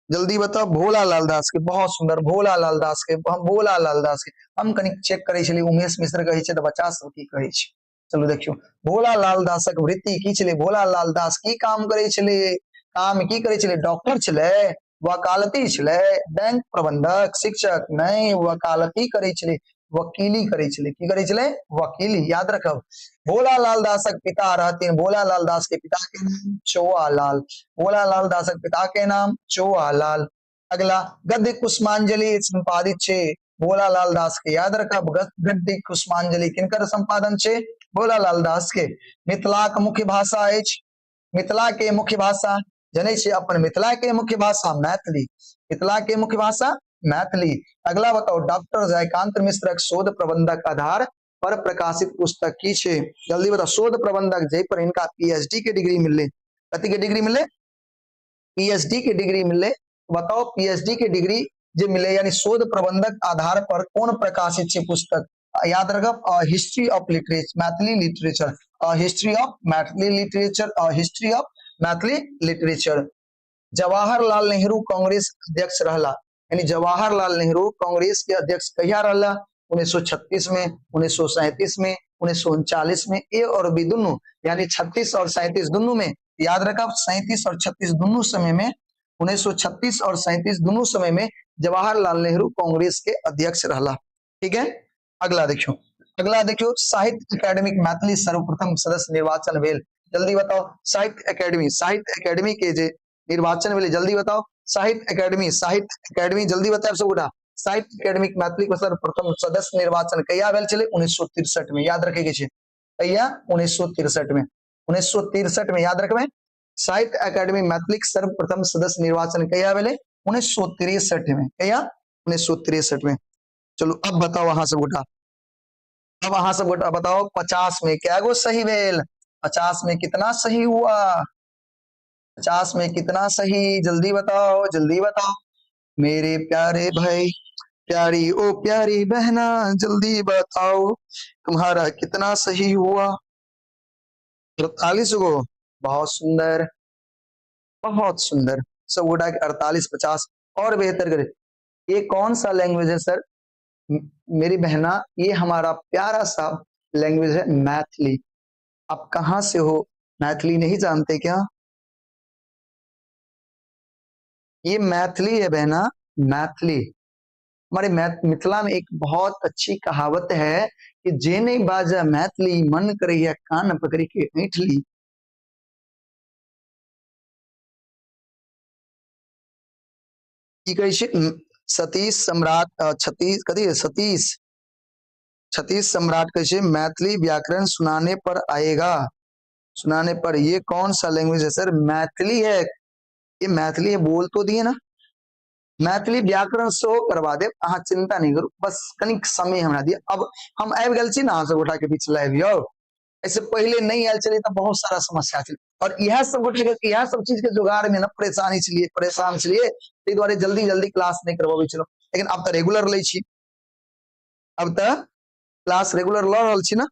जल्दी बताओ। भोला लाल दास के, बहुत सुंदर, भोला लाल दास के, हम भोला लाल दास के हम कनी चेक करे छली। उमेश मिश्र कहे छे तो बच्चा सब की कहे छे? चलो देखियो, भोला लाल दासक वृत्ति की छले? भोला लाल दास की काम करे छले? काम की करे छले? डॉक्टर छले, वकालती छले, बैंक प्रबंधक, शिक्षक नहीं, वकालती करे छले, वकीली करे छले। की करे छले? वकीली। याद रखब। भोला लाल दासक पिता रहथिन, भोला लाल दास के पिता के नाम चौआलाल। भोला लाल दासक पिता के नाम चौआलाल। अगला, गद्य कुसुमांजलि संपादित छे भोला लाल दास के। याद रखब, गद्य कुसुमांजलि किनकर संपादन छे? भोला लाल दास के। मिथिला के मुख्य भाषा अछि? मिथिला के मुख्य भाषा जने छे अपन मिथिला के मुख्य भाषा मैथिली। मिथिला के मुख्य भाषा मैथिली। अगला बताओ, डॉक्टर जयकांत मिश्रक शोध प्रबंधक आधार पर प्रकाशित पुस्तक की छे? जल्दी बताओ। शोध प्रबंधक जय पर इनका पीएचडी के डिग्री मिले। कथी के डिग्री मिले? पीएचडी के डिग्री मिले। बताओ, पीएचडी के डिग्री जे मिले यानी शोध प्रबंधक आधार पर कौन प्रकाशित छे पुस्तक? याद रखब, history of literature, Maithili literature, history of Maithili literature, history of Maithili literature. Jawaharlal Nehru Congress अध्यक्ष रहला, यानी जवाहरलाल नेहरू कांग्रेस के अध्यक्ष कहिया रहला? 1936 में, 1937 में, 1939 में। ए और बी दोनों, यानी 36 और 37 दोनों में। याद रखब, 37 और 36 दोनों समय में, 1936 और 37 दोनों समय में जवाहरलाल नेहरू कांग्रेस के अध्यक्ष रहला। ठीक है। अगला देखियो, अगला देखियो, साहित्य अकादमी मैथिली सर्वप्रथम सदस्य निर्वाचन भेल। जल्दी बताओ। साहित्य अकादमी के जे निर्वाचन भेले, जल्दी बताओ। साहित्य अकादमी जल्दी बताओ सब गोटा। साहित्य अकादमी मैथिली के सर्वप्रथम सदस्य निर्वाचन कहिया भेल छले? 1963 में। याद रखे के छे कहिया? 1963 में। 1963 में याद रखबे। साहित्य अकादमी मैथिली के सर्वप्रथम सदस्य निर्वाचन कहिया भेले? 1963 में। कहिया? 1963 में। चलो अब बताओ अहाँ सब गोटा, अब अहाँ सब गोटा बताओ, 50 में क्या गो सही भेल? 50 में कितना सही हुआ? 50 में कितना सही? जल्दी बताओ, जल्दी बताओ। मेरे प्यारे भाई, प्यारी ओ प्यारी बहना, जल्दी बताओ तुम्हारा कितना सही हुआ? 48 गो। बहुत सुंदर, बहुत सुंदर। सब गोटा के 48, 50 और बेहतर करे। ये कौन सा लैंग्वेज है सर? मेरी बहना, ये हमारा प्यारा सा लैंग्वेज है मैथिली। आप कहाँ से हो? मैथिली नहीं जानते क्या? ये मैथिली है बहना, मैथिली। हमारे मिथिला में एक बहुत अच्छी कहावत है कि जे नहीं बाजा मैथिली, मन करैया कान पकड़ी के ऐंठली। की कहै छै? सतीश सम्राट, सतीश सम्राट कहे छे मैथिली व्याकरण सुनाने पर आएगा। सुनाने पर, ये कौन सा लैंग्वेज है सर? मैथिली है। ये मैथिली है, बोल तो दिए ना। मैथिली व्याकरण शो करवा दे, अहाँ चिंता नहीं करू, बस कनिक समय हमरा दिए। अब हम आबि गेल छी ना अहाँ सब गोटा के बीच लाइव यौ। ऐसे पहले नहीं आयल चलिए तो बहुत सारा समस्या थी, और यह सब गोटे यह सब चीज के जुगाड़ में ना परेशान छलिए, ताहि द्वारे जल्दी जल्दी क्लास नहीं करवाबे छलो। लेकिन अब तो रेगुलर लै छी, अब तो क्लास रेगुलर ल रहल छी ना,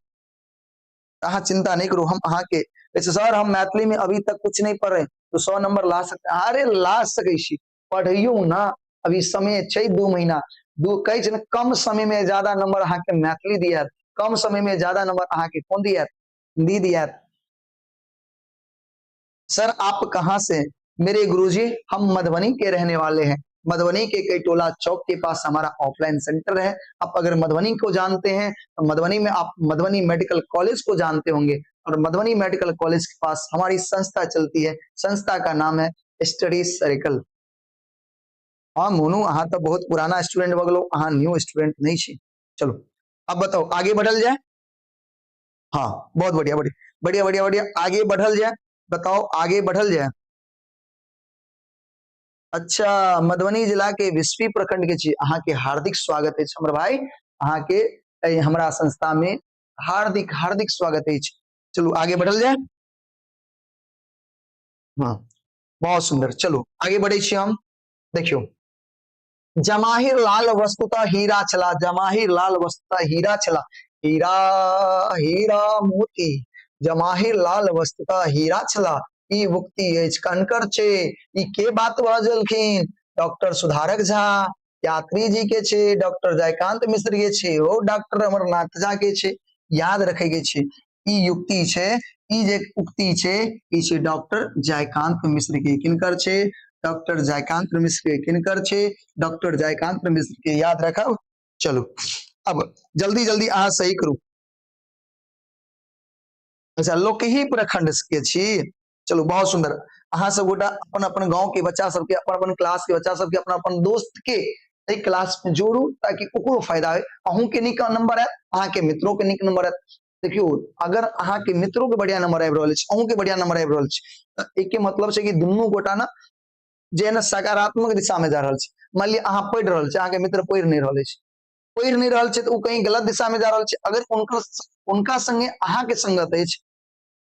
अहाँ चिंता नहीं करू। हम अहाँ के वैसे सर हम मैथिली में अभी तक कुछ नहीं पढ़े तो 100 नंबर ला सकते? अरे ला सकै छी, पढ़ियो ना। अभी समय छै 2 महीना, कहे छै ना, कम समय में ज्यादा नंबर अहाँ के मैथिली दियत, कम समय में ज्यादा नंबर अहाँ के कौन दियत? हिंदी दियत। सर आप कहाँ से? मेरे गुरुजी, हम मधुबनी के रहने वाले हैं। मधुबनी के कैटोला चौक के पास हमारा ऑफलाइन सेंटर है। आप अगर मधुबनी को जानते हैं तो मधुबनी में आप मधुबनी मेडिकल कॉलेज को जानते होंगे, और मधुबनी मेडिकल कॉलेज के पास हमारी संस्था चलती है। संस्था का नाम है स्टडी सर्कल। हाँ मोनू, अहाँ तो बहुत पुराना स्टूडेंट बगलो, अहाँ न्यू स्टूडेंट नहीं छी। चलो अब बताओ, आगे बढ़ल जाए। हाँ, बहुत बढ़िया बढ़िया बढ़िया बढ़िया बढ़िया, आगे बढ़ल जाए, बताओ आगे बढ़ल जाए। अच्छा, मधुबनी जिला के विस्फी प्रखंड के छी, अहाँ के हार्दिक स्वागत है हमर भाई, अहाँ के हमरा संस्था में हार्दिक हार्दिक स्वागत है। चलो आगे बढ़ल जाए। हाँ, बहुत सुंदर, चलो आगे बढ़े छी हम। देखियो, जमाहिर लाल वस्तुतः हीरा छला, जमाहिर लाल वस्तुतः हीरा छला, हीरा हीरा मोती, जमाहिर लाल वस्तुतः हीरा छला, ई उक्ति अछि कनकर छे, ई के बात बजलखिन, डॉक्टर सुधारक झा, यात्री जी के छे, डॉक्टर जयकांत मिश्र के छे, ओ डॉक्टर अमरनाथ झा के छे, याद रखे के छे। ई युक्ति छे, ई जे उक्ति छे, ई छे डॉक्टर जयकांत मिश्र के, किनकर छे, डॉक्टर जयकांत मिश्र के, किनकर छे, डॉक्टर जयकांत मिश्र के, याद रखब। चलो अब जल्दी जल्दी अहाँ सही करू। अच्छा, लोकही प्रखंड के छी, चलो बहुत सुंदर, अहाँ सब गोटा अपन अपन गांव के बच्चा सबके, अपन अपन क्लास के बच्चा सबके, अपन अपन दोस्त के एहि क्लास में जोड़ू, ताकि ओकरो फायदा हो, अहूँ के नीक नंबर आयत, अहाँ के मित्रों के नीक नंबर आयत। देखियो, अगर अहाँ के मित्रों के बढ़िया नंबर आबि रहल छै, अहूँ के बढ़िया नंबर आबि रहल छै, त एके मतलब छै कि दुनू गोटा ना जे ना सकारात्मक दिशा में जा रहल छै। मान लिअ अहाँ पढ़ि रहल छी, अहाँ के मित्र पढ़ि नहीं रहल छै, पढ़ि नहीं रहल छै, तो उ कहीं गलत दिशा में जा रहल छै, अगर उनका उनका संगे अहाँ के संगत अछि,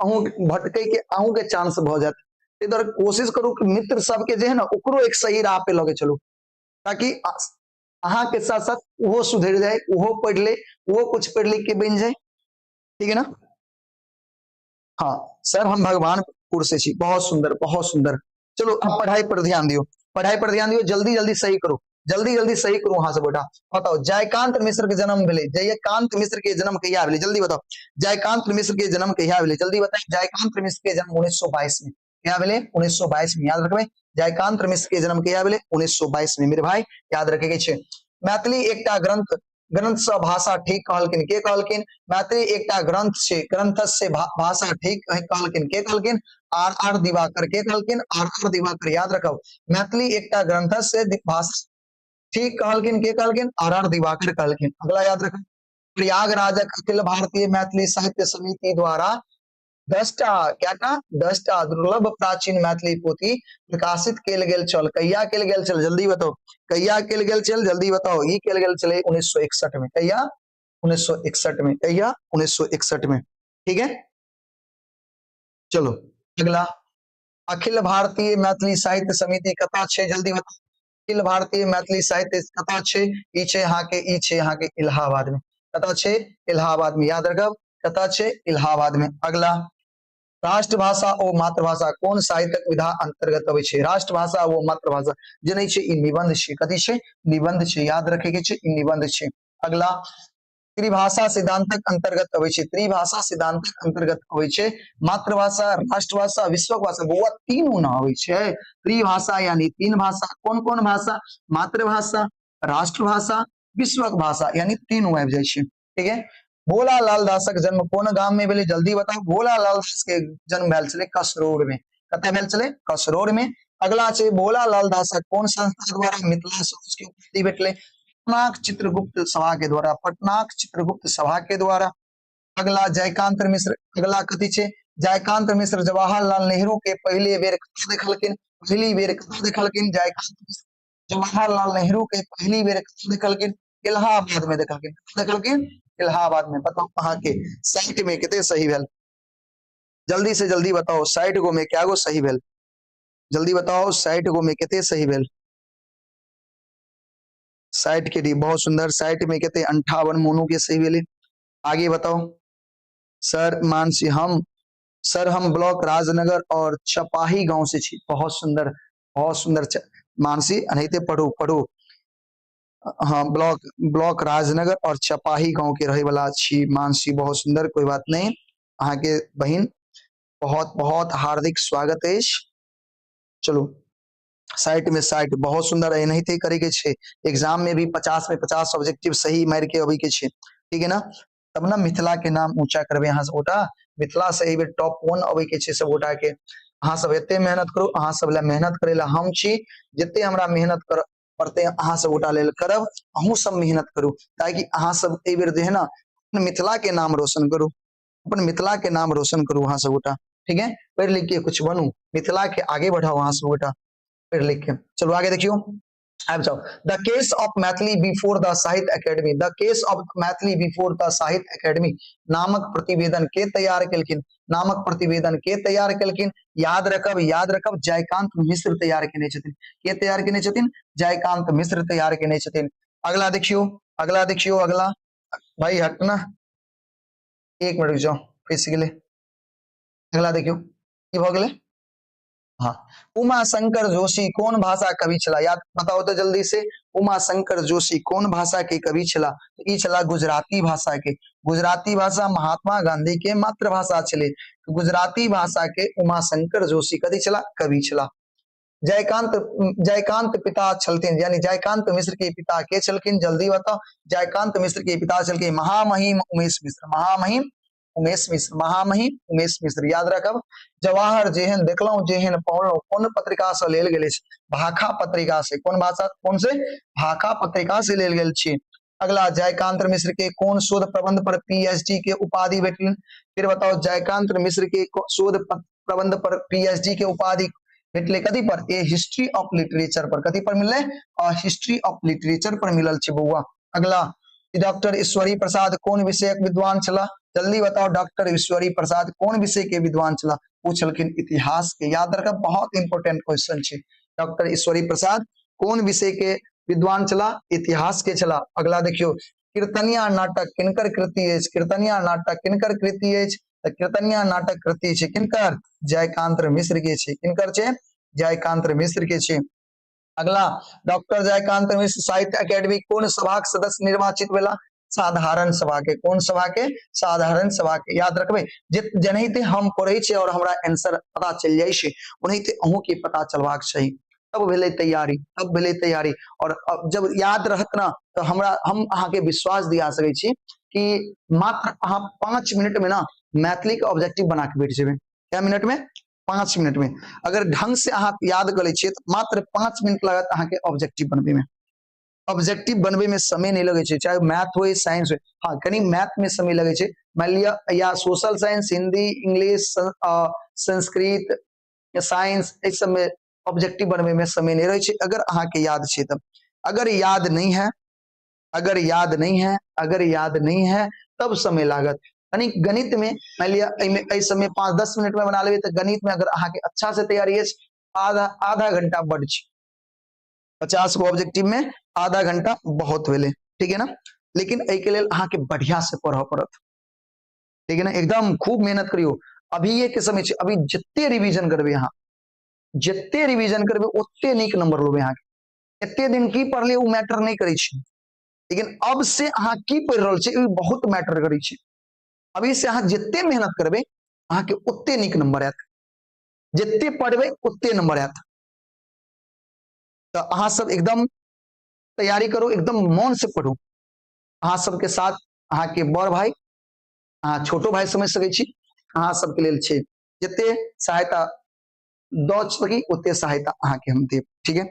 अहूँ भटकै के अहूँ के चांस भ जायत। ताहि दुआरे कोशिश करू कि मित्र सबके जे है ना, ओकरो एक सही राह पे लगे चलू, ताकि अहाँ के साथ साथ वो सुधर जाए, वो पढ़ ले, वो कुछ पढ़ लिख के बन जाए, ठीक है ना। हाँ सर, हम भगवानपुर से छी, बहुत सुंदर बहुत सुंदर। चलो अब पढ़ाई पर ध्यान दियो, पढ़ाई पर ध्यान दियो, जल्दी जल्दी सही करो, जल्दी जल्दी सही करो वहां से बेटा। बताओ, जयकांत मिश्र के जन्म भेले, जयकांत मिश्र के जन्म कहिया भेले, जल्दी बताओ, जयकांत मिश्र के जन्म कहिया भेले, जल्दी बताएं। जयकांत मिश्र के जन्म 1922 में, क्या भेले, 1922 में, याद रखबे। जयकांत मिश्र के जन्म कहिया भेले, 1922 में, मेरे भाई याद रखे के छै। मैथिली एकटा ग्रंथ, ग्रंथ से भाषा ठीक कहलकिन, के कहलकिन, मैथिली एकटा ग्रंथ छै, ग्रंथ से भाषा ठीक कहलकिन, के कहलकिन, आर आर दिवाकर के कहलकिन, आर आर दिवाकर, याद रखब। मैथिली एकटा ग्रंथ से भाषा ठीक कहलकिन, के कहलकिन, आर आर दिवाकर कहलकिन। अगला याद रखब, प्रयागराजक अखिल भारतीय मैथिली साहित्य समिति द्वारा 10टा, क्याटा, 10टा दुर्लभ प्राचीन मैथिली पोथी प्रकाशित केल गेल छल, कहिया केल गेल छल, जल्दी बताओ, कहिया केल गेल छल, जल्दी बताओ। ई केल गेल छले 1961 में, कहिया, 1961 में, कहिया, 1961 में, ठीक है। चलो अगला, अखिल भारतीय मैथिली साहित्य समिति कता छे, जल्दी बताओ। अखिल भारतीय मैथिली साहित्य कता छे, ई छे यहाँ के, ई छे यहाँ के इलाहाबाद में, कता छे, इलाहाबाद में, याद रखब, कता छे, इलाहाबाद में। अगला, राष्ट्रभाषा और मातृभाषा कोन साहित्यक विधा अंतर्गत अबै छै, राष्ट्रभाषा वो मातृभाषा जनै छै, ई निबंध छै, कथि छै, निबंध छै, याद रखे के छै, ई निबंध छै। अगला, त्रिभाषा सिद्धांतक अंतर्गत अबै छै, त्रिभाषा सिद्धांतक अंतर्गत अबै छै, मातृभाषा, राष्ट्रभाषा, विश्वक भाषा, बौआ तीनों ना अबै छै, त्रिभाषा यानी तीन भाषा, कौन कौन भाषा, मातृभाषा, राष्ट्रभाषा, विश्वक भाषा, यानी तीनों आबि जाइ छै, ठीक है। भोला लाल दासक जन्म कोन गाम में भेलै, जल्दी बताओ। भोला लाल दास के जन्म भेल छलै कसरोड़ में, कतय भेल छलै, कसरोड़ में। अगला छै, भोला लाल दासक कोन संस्था द्वारा मिथिला समाज के उपाधि भेटलै, पटनाक चित्रगुप्त सभा के द्वारा, पटनाक चित्रगुप्त सभा के द्वारा। अगला, जयकांत मिश्र, अगला कथि छै, जयकांत मिश्र जवाहरलाल नेहरू के पहले बेर कतऽ देखलखिन, पहली बेर कतऽ देखलखिन, जयकांत मिश्र जवाहरलाल नेहरू के पहली बेर कतऽ देखलखिन, इलाहाबाद में देखलखिन, देखलखिन इलाहाबाद में। बताओ अहाँ के साइट में कितने सही भेल, जल्दी से जल्दी बताओ, साइट गो में क्या गो सही भेल, जल्दी बताओ, साइट गो में कितने सही भेल, साइट के डी, बहुत सुंदर, साइट में कितने 58 मोनू के सही भेले। आगे बताओ। सर मानसी, हम सर हम ब्लॉक राजनगर और चपाही गांव से छी, बहुत सुंदर बहुत सुंदर। मानसी अनहिते पढ़ो पढ़ो, हाँ ब्लॉक ब्लॉक राजनगर और चपाही गांव के रहे वाला छी मानसी, बहुत सुंदर, कोई बात नहीं, अहाँ के बहन बहुत बहुत हार्दिक स्वागत है। चलो साइट में साइट बहुत सुंदर है, नहीं थे करे के छे, एग्जाम में भी 50 में 50 ऑब्जेक्टिव सही मार के अबै के छे, ठीक है ना। तब ना मिथिला के नाम ऊंचा करबे अहाँ सब गोटा, मिथिला से एहि बेर टॉप 1 अबै के छे सब गोटा के। अहाँ सब एते मेहनत करू, अहाँ सब ला मेहनत करे ला हम छी, जते हमरा मेहनत कर पड़ते अहाँ सब गोटा लेल करब, अहूँ सब मेहनत करू, ताकि अहाँ सब एहि बेर जे है ना मिथिला के नाम रोशन करू, अपन मिथिला के नाम रोशन करूँ वहां से गोटा, ठीक है, पढ़ लिख के कुछ बनू, मिथिला के आगे बढ़ा वहां से गोटा, पढ़ लिख के। चलो आगे देखियो, अब जाओ, the case of Maithili before the Sahitya Akademi, the case of Maithili before the Sahitya Akademi नामक प्रतिवेदन के तैयार केलखिन, नामक प्रतिवेदन के तैयार केलखिन, याद रखब जयकांत मिश्र तैयार केने छथिन, के तैयार केने छथिन, जयकांत मिश्र तैयार केने छथिन। अगला देखियो, अगला भाई हटना, एक मिनट रुक जाओ, फंस गेले, अगला देखियो की भ गेले, हाँ, उमा शंकर जोशी कौन भाषा कवि छला, याद बताओ तो जल्दी से, उमा शंकर जोशी कौन भाषा के कवि छला, तो ई छला गुजराती भाषा के, गुजराती भाषा महात्मा गांधी के मातृभाषा छले, तो गुजराती भाषा के उमा शंकर जोशी कथि छला, कवि छला। जयकांत जयकांत पिता छलथिन, यानी जयकांत मिश्र के पिता के छलखिन, जल्दी बताओ, जयकांत मिश्र के पिता छलखिन महामहिम उमेश मिश्र, महामहिम उमेश मिश्र, महामहिम उमेश मिश्र, याद रखब। जवाहर जेहन देखलहुं जेहन पढ़लहुं कोन पत्रिका से लेल गेल छै, भाखा पत्रिका से, कौन भाषा, कौन से, भाखा पत्रिका से लेल गेल छै। अगला, जयकांत मिश्र के कौन शोध प्रबंध पर पीएचडी के उपाधि भेटल, फिर बताओ, जयकांत मिश्र के शोध प्रबंध पर पीएचडी के उपाधि भेटले कथी पर, ए हिस्ट्री ऑफ लिटरेचर पर, कथी पर मिलले, हिस्ट्री ऑफ लिटरेचर पर मिलल छै बउआ। अगला, डॉक्टर ईश्वरी प्रसाद कौन विषयक विद्वान छला, जल्दी बताओ, डॉक्टर ईश्वरी प्रसाद कौन विषय के विद्वान छला, पूछलखिन इतिहास के, याद रखब बहुत इंपोर्टेंट क्वेश्चन छै, डॉक्टर ईश्वरी प्रसाद कौन विषय के विद्वान छला, इतिहास के छला। अगला देखियो, कीर्तनिया नाटक किनकर कृति अछि, कीर्तनिया नाटक किनकर कृति अछि, कीर्तनिया नाटक कृति छै किनकर, जयकांत मिश्र के छै, किनकर छै, जयकांत मिश्र के छै। अगला, डॉक्टर जयकांत मिश्र साहित्य अकेडमी कौन सभा के सदस्य निर्वाचित भेला, साधारण सभा के, कौन सभा के, साधारण सभा के, याद रखबे, जेनाहिते हम पढ़े छे और हमरा आंसर पता चल जाय छे ओनाहिते अहूं के पता चलबाक चाहिए, तब भेले तैयारी, तब भेले तैयारी। और जब याद रहत ना तो हमरा हम अहाँ के विश्वास दिया सके छी कि मात्र अहाँ 5 मिनट में ना मैथिली के ऑब्जेक्टिव बना के बैठ जेबे, क्या मिनट में, 5 मिनट में, अगर ढंग से अहाँ याद करे छिए तो मात्र 5 मिनट लागत अहाँ के ऑब्जेक्टिव बनबे में, ऑब्जेक्टिव बनबे में समय नहीं लगे छे, चाहे मैथ हो साइंस हो, हाँ कनी मैथ में समय लगे छे, मान लिया या social science, Hindi, English, Sanskrit या साइंस, इस सब में ऑब्जेक्टिव बनबे में समय नहीं रहे छे, अगर अहाँ के याद छे तब, अगर याद नहीं है, अगर याद नहीं है, अगर याद नहीं है तब समय लागत। यानी गणित में मान लिया इस समय 5-10 मिनट में बना लेबे, तो गणित में अगर अहाँ के अच्छा से तैयारी है, आधा घंटा बढ़ छी, 50 गो ऑब्जेक्टिव में आधा घंटा बहुत भेले, ठीक है ना, लेकिन ए के लेल अहाँ के बढ़िया से पढ़ पड़त, ठीक है ना, एकदम खूब मेहनत करियो, अभी ये के समय छे, अभी जितने रिवीजन करबे अहाँ, जितने रिवीजन करबे ओते नीक नंबर लोबे अहाँ के, एते दिन की पढ़ले उ मैटर नहीं करे छे, लेकिन अब से अहाँ की पढ़ रहल छे उ बहुत मैटर करे छे, अभी से अहाँ जितने मेहनत करबे अहाँ के ओते नीक नंबर आयत, जितने पढ़बे ओते नंबर आयत, तो अहाँ सब एकदम तैयारी करो, एकदम मन से पढ़ो, अहाँ सबके साथ अहाँ के बड़ भाई, अहाँ छोटो भाई समझ सके छी, अहाँ सबके लेल छे, जितने सहायता दो सकी उतने सहायता अहाँ के हम देव, ठीक है।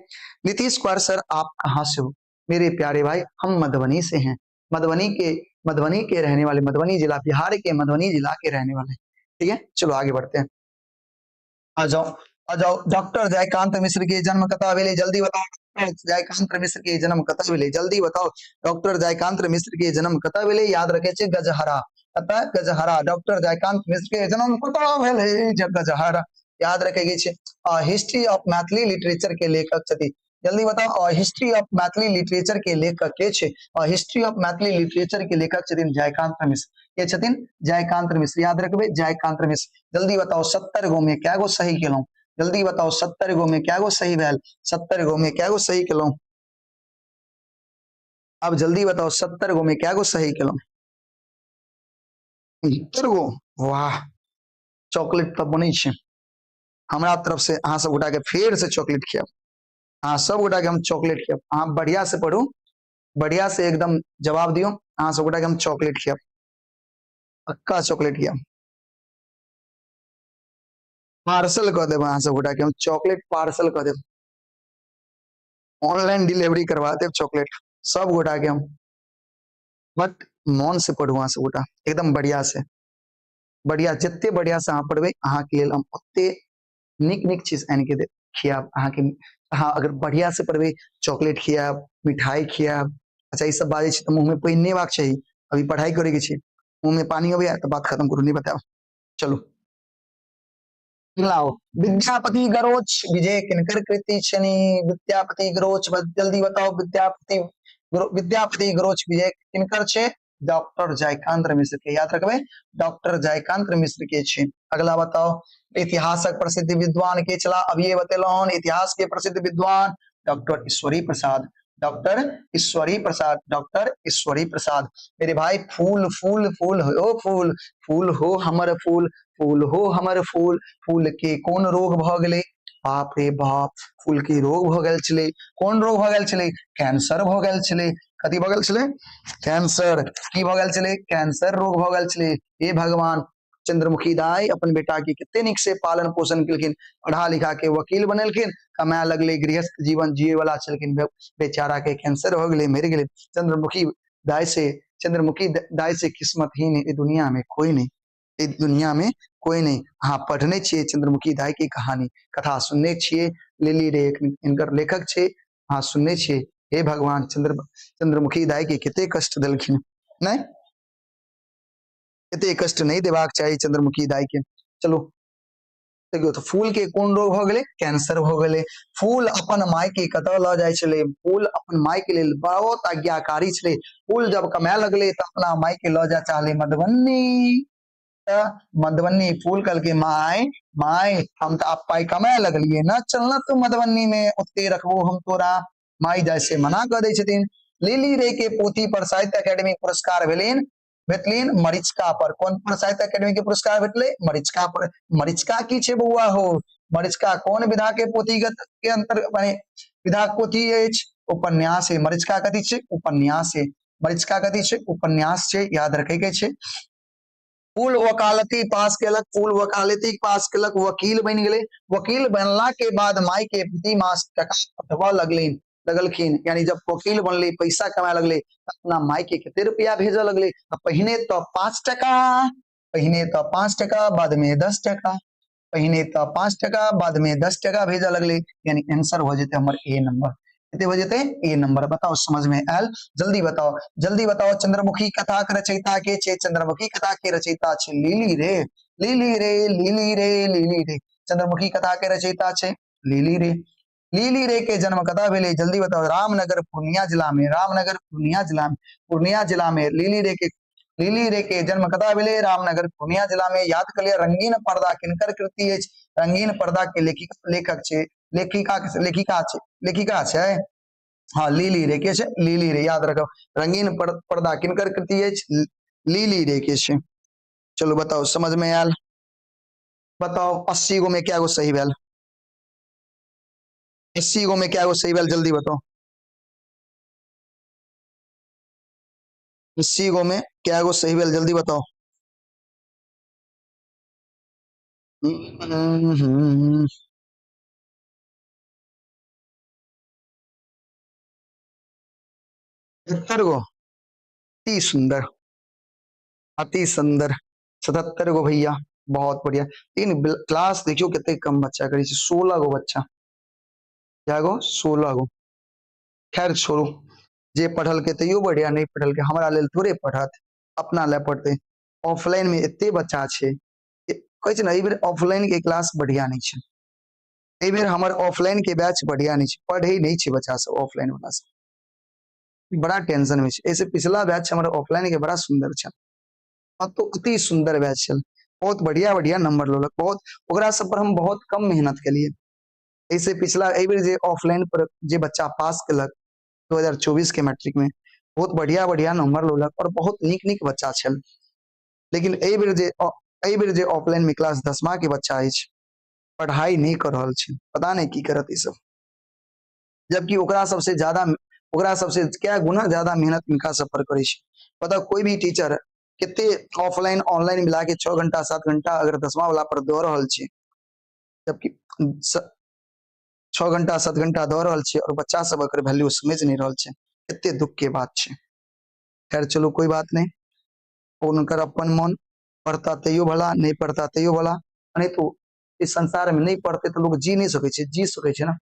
नीतीश कुमार सर आप कहाँ से हो, मेरे प्यारे भाई हम मधुबनी से हैं, मधुबनी के रहने वाले, मधुबनी जिला, बिहार के मधुबनी जिला के रहने वाले, ठीक है। चलो आगे बढ़ते हैं, आ जाओ, डॉक्टर जयकांत मिश्र के जन्म कता भेले, जल्दी बताओ, जयकांत मिश्र के जन्म कता भेले, जल्दी बताओ, डॉक्टर जयकांत मिश्र के जन्म कता भेले, याद रखे छे गजहरा, कता गजहरा, डॉक्टर जयकांत मिश्र के जन्म कता भेले, गजहरा, याद रखे छे। हिस्ट्री ऑफ मैथिली लिटरेचर के लेखक छथि, जल्दी बताओ, हिस्ट्री ऑफ मैथिली लिटरेचर के लेखक के छे, हिस्ट्री ऑफ मैथिली लिटरेचर के लेखक छथिन जयकांत मिश्र, के छथिन जयकांत मिश्र, याद रखबे जयकांत मिश्र। जल्दी बताओ 70 गो में क्या गो सही केलौं, जल्दी बताओ 70 गो में क्या गो सही भेल, 70 गो में क्या गो सही केलौं, अब जल्दी बताओ 70 गो में क्या गो सही केलौं, 70 गो, वाह, चॉकलेट तब बनै छै हमरा तरफ से, अहाँ सब गोटा के फेर से चॉकलेट खियाब, अहाँ सब गोटा के हम चॉकलेट खियाब, अहाँ बढ़िया से पढ़ू, बढ़िया से एकदम जवाब दियो, अहाँ सब गोटा के हम चॉकलेट खियाब, पक्का चॉकलेट खियाब, पार्सल कर देब, अहाँ सब गोटा के हम चॉकलेट पार्सल कर देब, ऑनलाइन डिलीवरी करवा देब चॉकलेट सब गोटा के हम, बट मन से पढ़ू अहाँ सब गोटा एकदम बढ़िया से। बढ़िया जत्ते बढ़िया से अहाँ पढ़बै अहाँ के लेल हम ओते निक निक चीज आनि के खियाब अहाँ के। अहाँ अगर बढ़िया से पढ़बै चॉकलेट खियाब, मिठाई खियाब। अच्छा ई सब बाजै छी त मुंह में पानि नहीं एबाक चाही, अभी पढ़ाई करे के छै। मुंह में पानी अबैया त बात खत्म करू, नहीं बताओ। चलो लाओ। विद्यापति गरोच विजय किनकर कृति छनि? विद्यापति गरोच जल्दी बताओ। विद्यापति गरोच विजय किनकर छे? डॉक्टर जयकांत मिश्र के, याद रखबे डॉक्टर जयकांत मिश्र के छे। अगला बताओ। इतिहासक प्रसिद्ध विद्वान के चला, अब ये बतेलो इतिहास के प्रसिद्ध विद्वान doctor Ishwari Prasad. Doctor Ishwari Prasad, doctor Ishwari Prasad. मेरे भाई फूल फूल फूल हो फूल, फूल हो हमर फूल, फूल हो हमर फूल। फूल के कोन रोग भ गेलै? बाप रे बाप, फूल के रोग भ गेल छलै। कोन रोग भ गेल छलै? कैंसर भ गेल छलै। कथी भ गेल छलै? कैंसर। की भ गेल छलै? कैंसर रोग भ गेल छलै। हे भगवान, चंद्रमुखी दाई अपन बेटा के कते निक से पालन पोषण केलखिन, पढ़ा लिखा के वकील बनेलखिन, कमाए लगले, गृहस्थ जीवन जिए वाला छलखिन, बेचारा के कैंसर हो गेले, मर गेले। चंद्रमुखी दाई से, चंद्रमुखी दाई से किस्मतहीन ई दुनिया में कोई नहीं, इस दुनिया में कोई नहीं। हाँ पढ़ने छे चंद्रमुखी दाई की कहानी, कथा सुनने छे। लिली रे इनकर लेखक छे। हाँ सुनने छे। हे भगवान, चंद्रमुखी दाई के कते कष्ट देलखिन, नहीं कते कष्ट नहीं देबाक चाहिए चंद्रमुखी दाई के। चलो देखियो तो फूल के कोन रोग भ गेले? कैंसर भ गेले। फूल अपन माय के कतऽ ल जाय छले? फूल अपन माय के लेल बहुत आज्ञाकारी छले। फूल जब कमाए लगले त अपना माय के ल जाय चाहले मधुबनी। मधुबनी फूल कल के माय, माय हम तो आप पाई कमाए लगलिए ना, चलना तू मधुबनी में, ओते रखबो हम तोरा। माई जैसे मना कर दै छथिन। लिली रे के पोथी पर साहित्य अकेडमी पुरस्कार भेलैन, भेटलिन मरीचिका पर। कोन पर साहित्य अकेडमी के पुरस्कार भेटले? मरीचिका पर। मरीचिका की छे बउआ हो? मरीचिका कोन विधा के पोथीगत के अंतर माने विधा पोथी अछि? उपन्यास है। मरीचिका कथी छे? उपन्यास है। मरीचिका कथी छे? उपन्यास छे, याद रखे के छे। फूल वकालती पास केलक, फूल वकालती पास केलक, वकील बन गेले। वकील बनला के बाद माई के प्रति मास टका पठवा लगलखिन, यानी जब वकील बनले, पैसा कमाए लगले, अपना माई के कते रुपया भेजे लगले? पहिने तो 5 टका, पहिने तो 5 टका, बाद में 10 टका, पहिने तो 5 टका, बाद में 10 टका भेजा लगले। यानी आंसर हो जेते हमर ए नंबर। कितने हो जेते? ए नंबर। बताओ समझ में आयल? जल्दी बताओ, जल्दी बताओ। चंद्रमुखी कथा के रचयिता के छे? चंद्रमुखी कथा के रचयिता छे लिली रे, लिली रे, लिली रे, लिली रे। चंद्रमुखी कथा के रचयिता छे लिली रे। लिली रे के जन्म कतऽ भेले? जल्दी बताओ। रामनगर पूर्णिया जिला में, रामनगर पूर्णिया जिला में, पूर्णिया जिला में लिली रे के जन्म कतऽ भेले? रामनगर पूर्णिया जिला में। याद कर लिया। रंगीन पर्दा किनकर कृति अछि? रंगीन पर्दा के लेखक छे, लेखिका छे। हाँ लिली रे के छे, लिली रे, याद रखो। रंगीन पर्दा किनकर कृति अछि? लिली रे के छे। चलो बताओ समझ में आयल? बताओ 80 गो में क्या गो सही भेल? 80 गो में क्या गो सही भेल? जल्दी बताओ। 80 गो में क्या गो सही भेल? जल्दी बताओ। 77 गो। अति सुंदर, अति सुंदर। 77 गो भैया, बहुत बढ़िया। लेकिन क्लास देखियो कितने कम बच्चा करी छे, 16 गो बच्चा। क्या गो? 16 गो। खैर छोड़ू, जे पढ़ल के तैयो बढ़िया, नहीं पढ़ल के हमरा लेल थोड़े पढ़त, अपना ले पढ़ते। ऑफलाइन में एते बच्चा छे, कहै छै ना एहि बेर ऑफलाइन के क्लास बढ़िया नहीं छे। एहि बेर हमर ऑफलाइन के बैच बढ़िया नहीं छे, पढ़े नहीं छे बच्चा सब ऑफलाइन वाला सब, बड़ा टेंशन में छे। ऐसे पिछला बैच हमर ऑफलाइन के बड़ा सुंदर छे, अब तो अति सुंदर बैच छे, बहुत बढ़िया बढ़िया नंबर लेलक। बहुत ओकरा सब पर हम बहुत कम मेहनत केलिए। ऐसे पिछला एहि बेर जे ऑफलाइन पर जे बच्चा पास केलक 2024 के मैट्रिक में, बहुत बढ़िया बढ़िया नंबर लेलक और बहुत निक निक बच्चा छल। लेकिन एहि बेर जे ऑफलाइन में क्लास 10मा के बच्चा अछि, पढ़ाई नहीं कर रहल छे, पता नहीं की करत ई सब। जबकि ओकरा सबसे ज्यादा, ओकरा सबसे क्या गुना ज्यादा मेहनत इनका सब पर करे छे। पता कोई भी टीचर कितने ऑफलाइन ऑनलाइन मिला के 6 घंटा 7 घंटा अगर 10मा वाला पर दे रहल छे, जबकि 6 घंटा 7 घंटा दे रहल छे और बच्चा सब एकर वैल्यू समझ नहीं रहल छे, कितने दुख के बात छे। खैर चलो कोई बात नहीं, उनकर अपन मन। पढ़ता तैयो भला, नहीं पढ़ता तैयो भला। नहीं तो इस संसार में नहीं पढ़ते तो लोग जी नहीं सके छे, जी सके छे ना।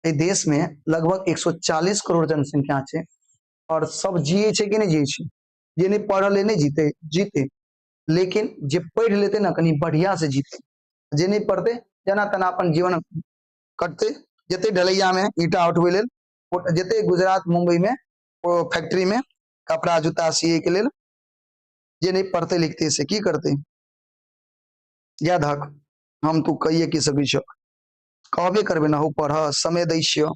ए देश में लगभग 140 करोड़ जनसंख्या छे और सब जिये छे कि नहीं जिये छे? जे नहीं पढ़ले नहीं जीते जीते, लेकिन जे पढ़ लेते ना कनी बढ़िया से जीते, जे नहीं पढ़ते जना तना अपन जीवन कटते जते ढलैया में ईटा उठवे लेल, जते गुजरात मुंबई में ओ फैक्ट्री में कपड़ा जूता सिए के लेल, जे नहीं पढ़ते लिखते से की करते? याद हक हम तू कहिए की सकै छ, कहबे करबे ना हो पढ़ समय दै छियो।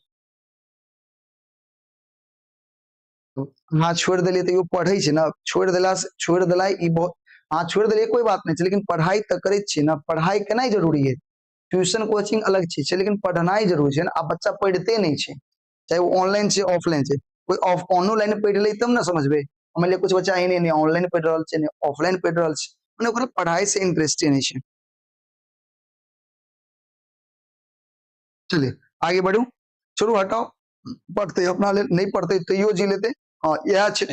हाँ छोड़ दिलिए तो पढ़े छे ना, छोड़ दिला से छोड़ दिला ई बहुत, हाँ छोड़ दिलिए कोई बात नहीं छे, लेकिन पढ़ाई तो करे छे ना, पढ़ाई केनाई जरूरी है। ट्यूशन कोचिंग अलग चीज छे, लेकिन पढ़नाई जरूरी छे ना। अब बच्चा पढ़ते नहीं छे, चाहे वो ऑनलाइन छे ऑफलाइन छे, कोई ऑनलाइन पढ़ ले तब ना समझबे। मान लिया कुछ बच्चा एने नहीं ऑनलाइन पढ़ रहल छे ने ऑफलाइन पढ़ रहल छे, माने ओकरा पढ़ाई से इंटरेस्ट नहीं छे। चलिए आगे बढ़ू, छोड़ू हटाओ, पढ़ते अपना ले, नहीं पढ़ते तो यो जी लेते। हाँ यह छे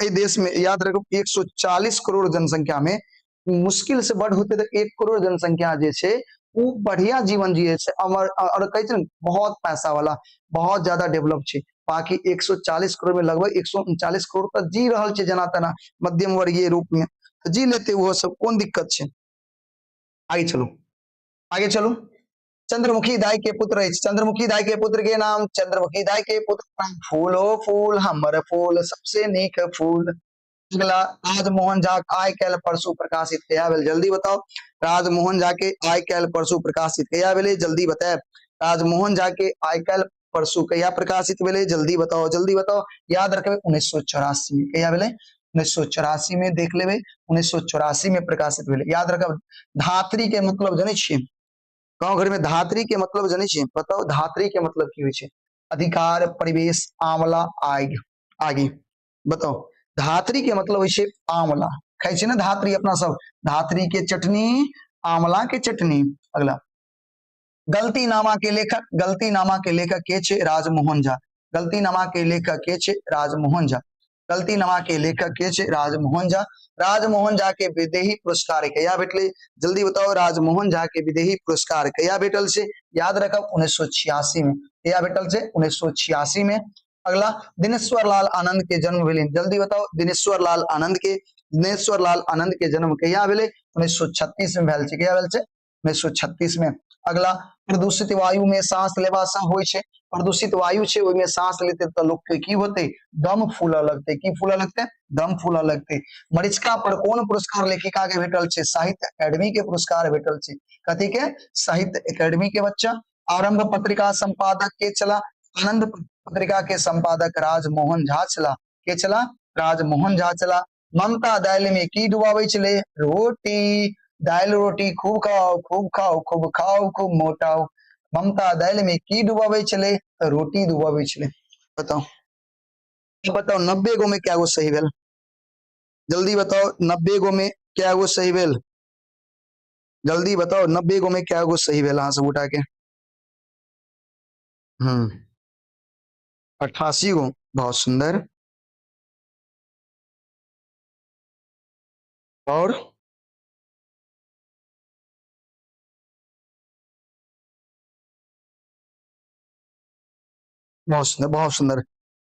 ए देश में याद रखो 140 करोड़ जनसंख्या में मुश्किल से बढ़ होते तो 1 करोड़ जनसंख्या जे छे वो बढ़िया जीवन जिये छे, अमर और कहे छे न, बहुत पैसा वाला, बहुत ज्यादा डेवलप छे। बाकी 140 करोड़ में लगभग 139 करोड़ तक जी रहल छे जना तना मध्यम वर्गीय रूप में, तो जी लेते वो सब, कौन दिक्कत छे। आगे चलो, आगे चलो। चंद्रमुखी दाई के पुत्र अछि, चंद्रमुखी दाई के पुत्र के नाम, चंद्रमुखी दाई के पुत्र के नाम फूलो फूल हमर फूल सबसे नीक फूल। अगला राजमोहन झा आय कैल परसू प्रकाशित कया भेल, जल्दी बताओ। राजमोहन झा के आय कैल परसू प्रकाशित कया भेले, जल्दी बताए। राजमोहन झा के आय कैल परसू कया प्रकाशित भेले, जल्दी बताओ जल्दी बताओ। याद रखबे 1984 में कया भेले, 1984 में देख लेबे, 1984 में प्रकाशित भेले। याद रखब। धात्री के मतलब जाने छिए, गांव घर में धात्री के मतलब जाने छिए, बताओ धात्री के मतलब की होय छे? अधिकार, परिवेश, आंवला, आग, आगे बताओ। धात्री के मतलब होय छे आंवला, खाई छे ना धात्री अपना सब, धात्री के चटनी, आंवला के चटनी। अगला गलतीनामा के लेखक, गलतीनामा के लेखक के छे? राजमोहन झा। गलतीनामा के लेखक के छे? राजमोहन झा। गलतीनामा के लेखक के छे? राजमोहन झा। राजमोहन झा के विदेही पुरस्कार कया भेटले, जल्दी बताओ। राजमोहन झा के विदेही पुरस्कार कया भेटल छे? याद रखब 1986 में। कया भेटल छे? 1986 में। अगला दिनेश्वर लाल आनंद के जन्म भेले, जल्दी बताओ। दिनेश्वर लाल आनंद के, दिनेश्वर लाल आनंद के जन्म कया भेले? 1936 में भेल छे। कया भेल छे? 1936 में। अगला प्रदूषित वायु में सांस लेवा से होय छे, प्रदूषित वायु छे ओय में सांस लेते तो लोग के की होते? दम फूला लगते, की फूला लगते? दम फूला लगते। मरीचिका पर कौन पुरस्कार लेखिका के भेटल छे? साहित्य अकादमी के पुरस्कार भेटल छे। कथी के? साहित्य अकादमी के बच्चा। आरंभ पत्रिका संपादक के चला? आनंद पत्रिका के संपादक राजमोहन झा चला। के चला? राजमोहन झा चला। ममता दाल में की डुबावे चले? रोटी। दाल रोटी खूब खाओ खूब खाओ खूब खाओ खूब मोटाओ। ममता दाल में की डुबावे चले? तो रोटी डुबावे चले। बताओ बताओ 90 गो में क्या गो सही भेल, जल्दी बताओ। 90 गो में क्या गो सही भेल, जल्दी बताओ। 90 गो में क्या गो सही भेल, हाथ से उठा के। 88 गो, बहुत सुंदर। और बहुत सुंदर बहुत सुंदर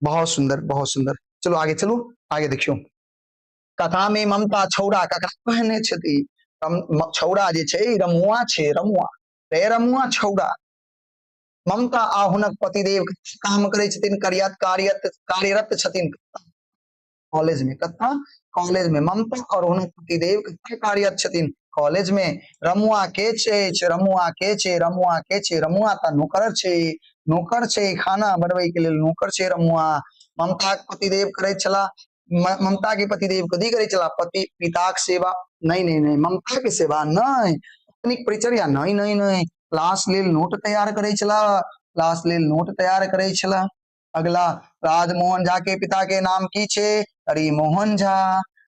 बहुत सुंदर बहुत सुंदर। चलो आगे चलो, आगे देखियो। कथा में ममता छौड़ा ककरा कहने छथि? छौड़ा जे छै रमुआ छै, रमुआ रे रमुआ छौड़ा। ममता आ हुनक पतिदेव काम करे छथिन, कार्यरत छथिन कॉलेज में। कथा कॉलेज में ममता और हुनक पतिदेव कथा कार्यरत छथिन? कॉलेज में। रमुआ के छै? रमुआ के छै? रमुआ के छै? रमुआ त नौकर छै, नौकर छै, खाना बनबै के लेल नौकर छै रमुआ। ममता के पतिदेव करे छला, ममता के पतिदेव कथी करे छला? पति पिता के सेवा। नहीं नहीं नहीं, ममता के सेवा नहीं, तकनीक परिचर्या नहीं नहीं नहीं, क्लास लेल नोट तैयार करे छला, क्लास लेल नोट तैयार करे छला। अगला राजमोहन झा के पिता के नाम की छे? हरिमोहन झा।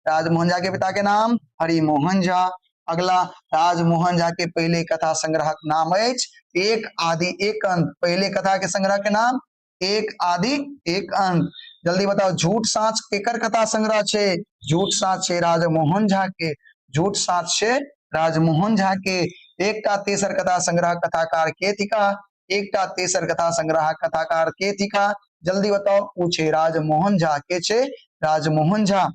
राजमोहन झा के पिता के नाम हरिमोहन झा। अगला राजमोहन झा के पहले कथा संग्रह के नाम एक आदि एक अंत। पहले कथा के संग्रह के नाम एक आदि एक अंत। जल्दी बताओ झूठ साँच केकर कथा संग्रह छे? झूठ साँच छे राजमोहन झा के, झूठ साँच छे राजमोहन झा के। एकटा तेसर कथा संग्रह कथाकार के थिका? एकटा तेसर कथा संग्रह कथाकार के थिका? जल्दी बताओ, पूछे राजमोहन झा के छे? राजमोहन झा।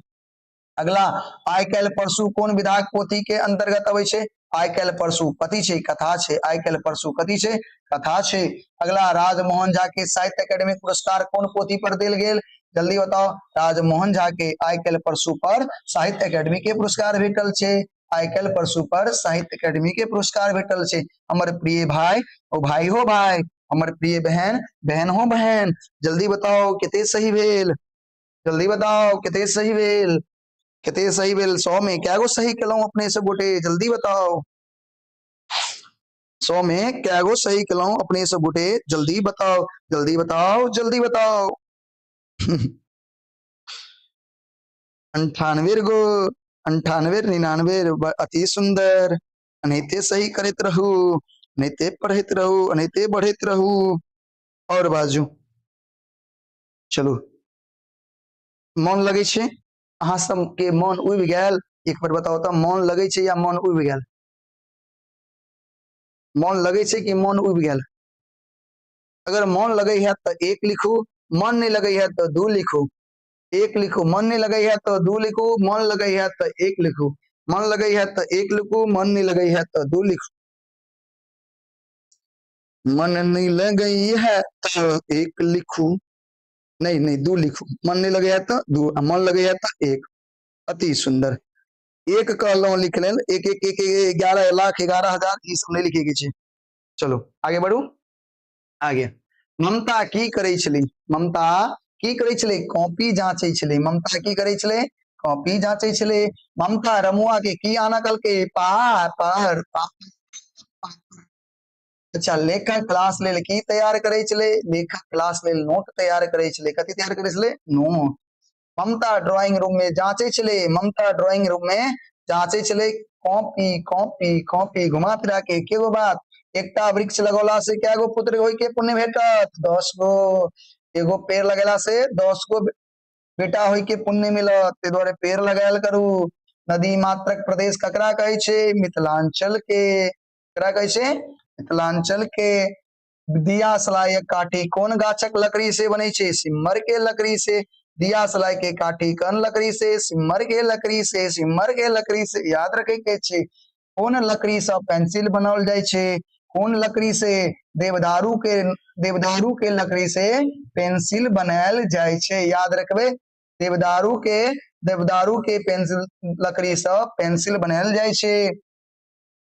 अगला, आइ काल्हि परसू कोन विधाक पोथी के अंतर्गत आवे छे? आइ काल्हि परसू कथी छे? कथा छे। आइ काल्हि परसू कथी छे? कथा छे। अगला, राजमोहन झा के साहित्य अकादमी पुरस्कार कोन पोथी पर देल गेल? जल्दी बताओ, राजमोहन झा के आइ काल्हि परसू पर साहित्य अकादमी के पुरस्कार भेटल छे। आइ काल्हि परसू पर साहित्य अकादमी के पुरस्कार भेटल छे। हमर प्रिय भाई ओ भाई हो भाई, हमर प्रिय बहन बहन हो बहन, जल्दी बताओ कते सही भेल? जल्दी बताओ कते सही भेल? कते सही भेल? 100 में क्या गो सही केलौं अपने सब गोटे? जल्दी बताओ 100 में क्या गो सही केलौं अपने सब गोटे? जल्दी बताओ, जल्दी बताओ, जल्दी बताओ। 98 गो, 98 99 अति सुंदर। अनैते सही करैत रहू, अनैते पढ़ैत रहू, अनैते बढ़ैत रहू। और बाजू, चलू। मन लगे छे? अहाँ सब के मन उब गेल? एक बार बताओ तो, मन लगे छे या मन उब गेल? मन लगे छे कि मन उब गेल? अगर मन लगे है तो 1 लिखू, मन नहीं लगे है तो 2 लिखू। 1 लिखू, मन नहीं लगे है तो 2 लिखू, मन लगे है तो 1 लिखू, मन लगे है तो 1 लिखू, मन नहीं लगे है तो 2 लिखू। मन नहीं लगी है तो 1 लिखू, नहीं नहीं 2 लिखू, मन नहीं लगे है तो 2, मन लगे है तो 1। अति सुंदर। 1 कहलौं लिख लेल, 1 1 1 11 लाख 11,000 ई सब नहीं लिखे के छै। चलो आगे बढ़ू। आगे, ममता की करे छली? ममता की करे छले? कॉपी जांचे छले। ममता की करे छले? कॉपी जांचे छले। ममता रमुआ के की आना कल के? पहाड़ पहाड़। अच्छा, लेखक क्लास लेल की तैयार करे छले? लेखक क्लास लेल नोट तैयार करे छले। कथी तैयार करे छले? नोट। ममता ड्राइंग रूम में जांचे छले। ममता ड्राइंग रूम में जांचे छले। कॉपी कॉपी कॉपी घुमा फिरा के केगो बात? एकटा वृक्ष लगौला से क्या गो पुत्र होय के पुण्य भेटत? 10 गो। एगो पेड़ लगेला से 10 गो बेटा होय के पुण्य मिलत, ते द्वारे पेड़ लगायल करू। नदी मात्रक प्रदेश ककरा कहे छे? मिथिलांचल के। ककरा कहे छे? मिथिलांचल के। दिया सलाय काठी कोन गाछक लकड़ी से बने छे? सिम्मर के लकड़ी से। दिया सलाय के काठी कौन लकड़ी से? सिम्मर के लकड़ी से। सिम्मर के लकड़ी से याद रखे के छे। कौन लकड़ी से पेंसिल बनावल जाय छे? कौन लकड़ी से? देवदारू के लकड़ी से पेंसिल बनायल जाय छे। याद रखबे, देवदारू के पेंसिल लकड़ी से पेंसिल बनायल जाय छे।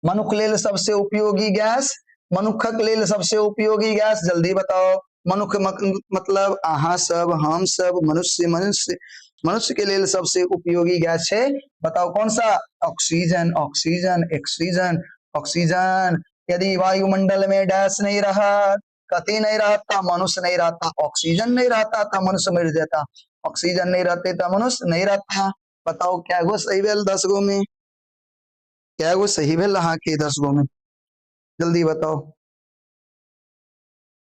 मनुख लेल सबसे उपयोगी गैस? मनुखक लेल सबसे उपयोगी गैस जल्दी बताओ। मनुख मतलब अहाँ सब, हम सब, मनुष्य मनुष्य मनुष्य के लेल सबसे उपयोगी गैस है, बताओ कौन सा? Oxygen oxygen oxygen oxygen. यदि वायुमंडल में डैश नहीं रहा, कथी नहीं रहता? मनुष्य नहीं रहता। ऑक्सीजन नहीं रहता तो मनुष्य मर जाता, ऑक्सीजन नहीं रहते तो मनुष्य नहीं रहता। बताओ क्या गो सही भेल 10 गो में? क्या गो सही भेल अहाँ के 10 गो में? जल्दी बताओ,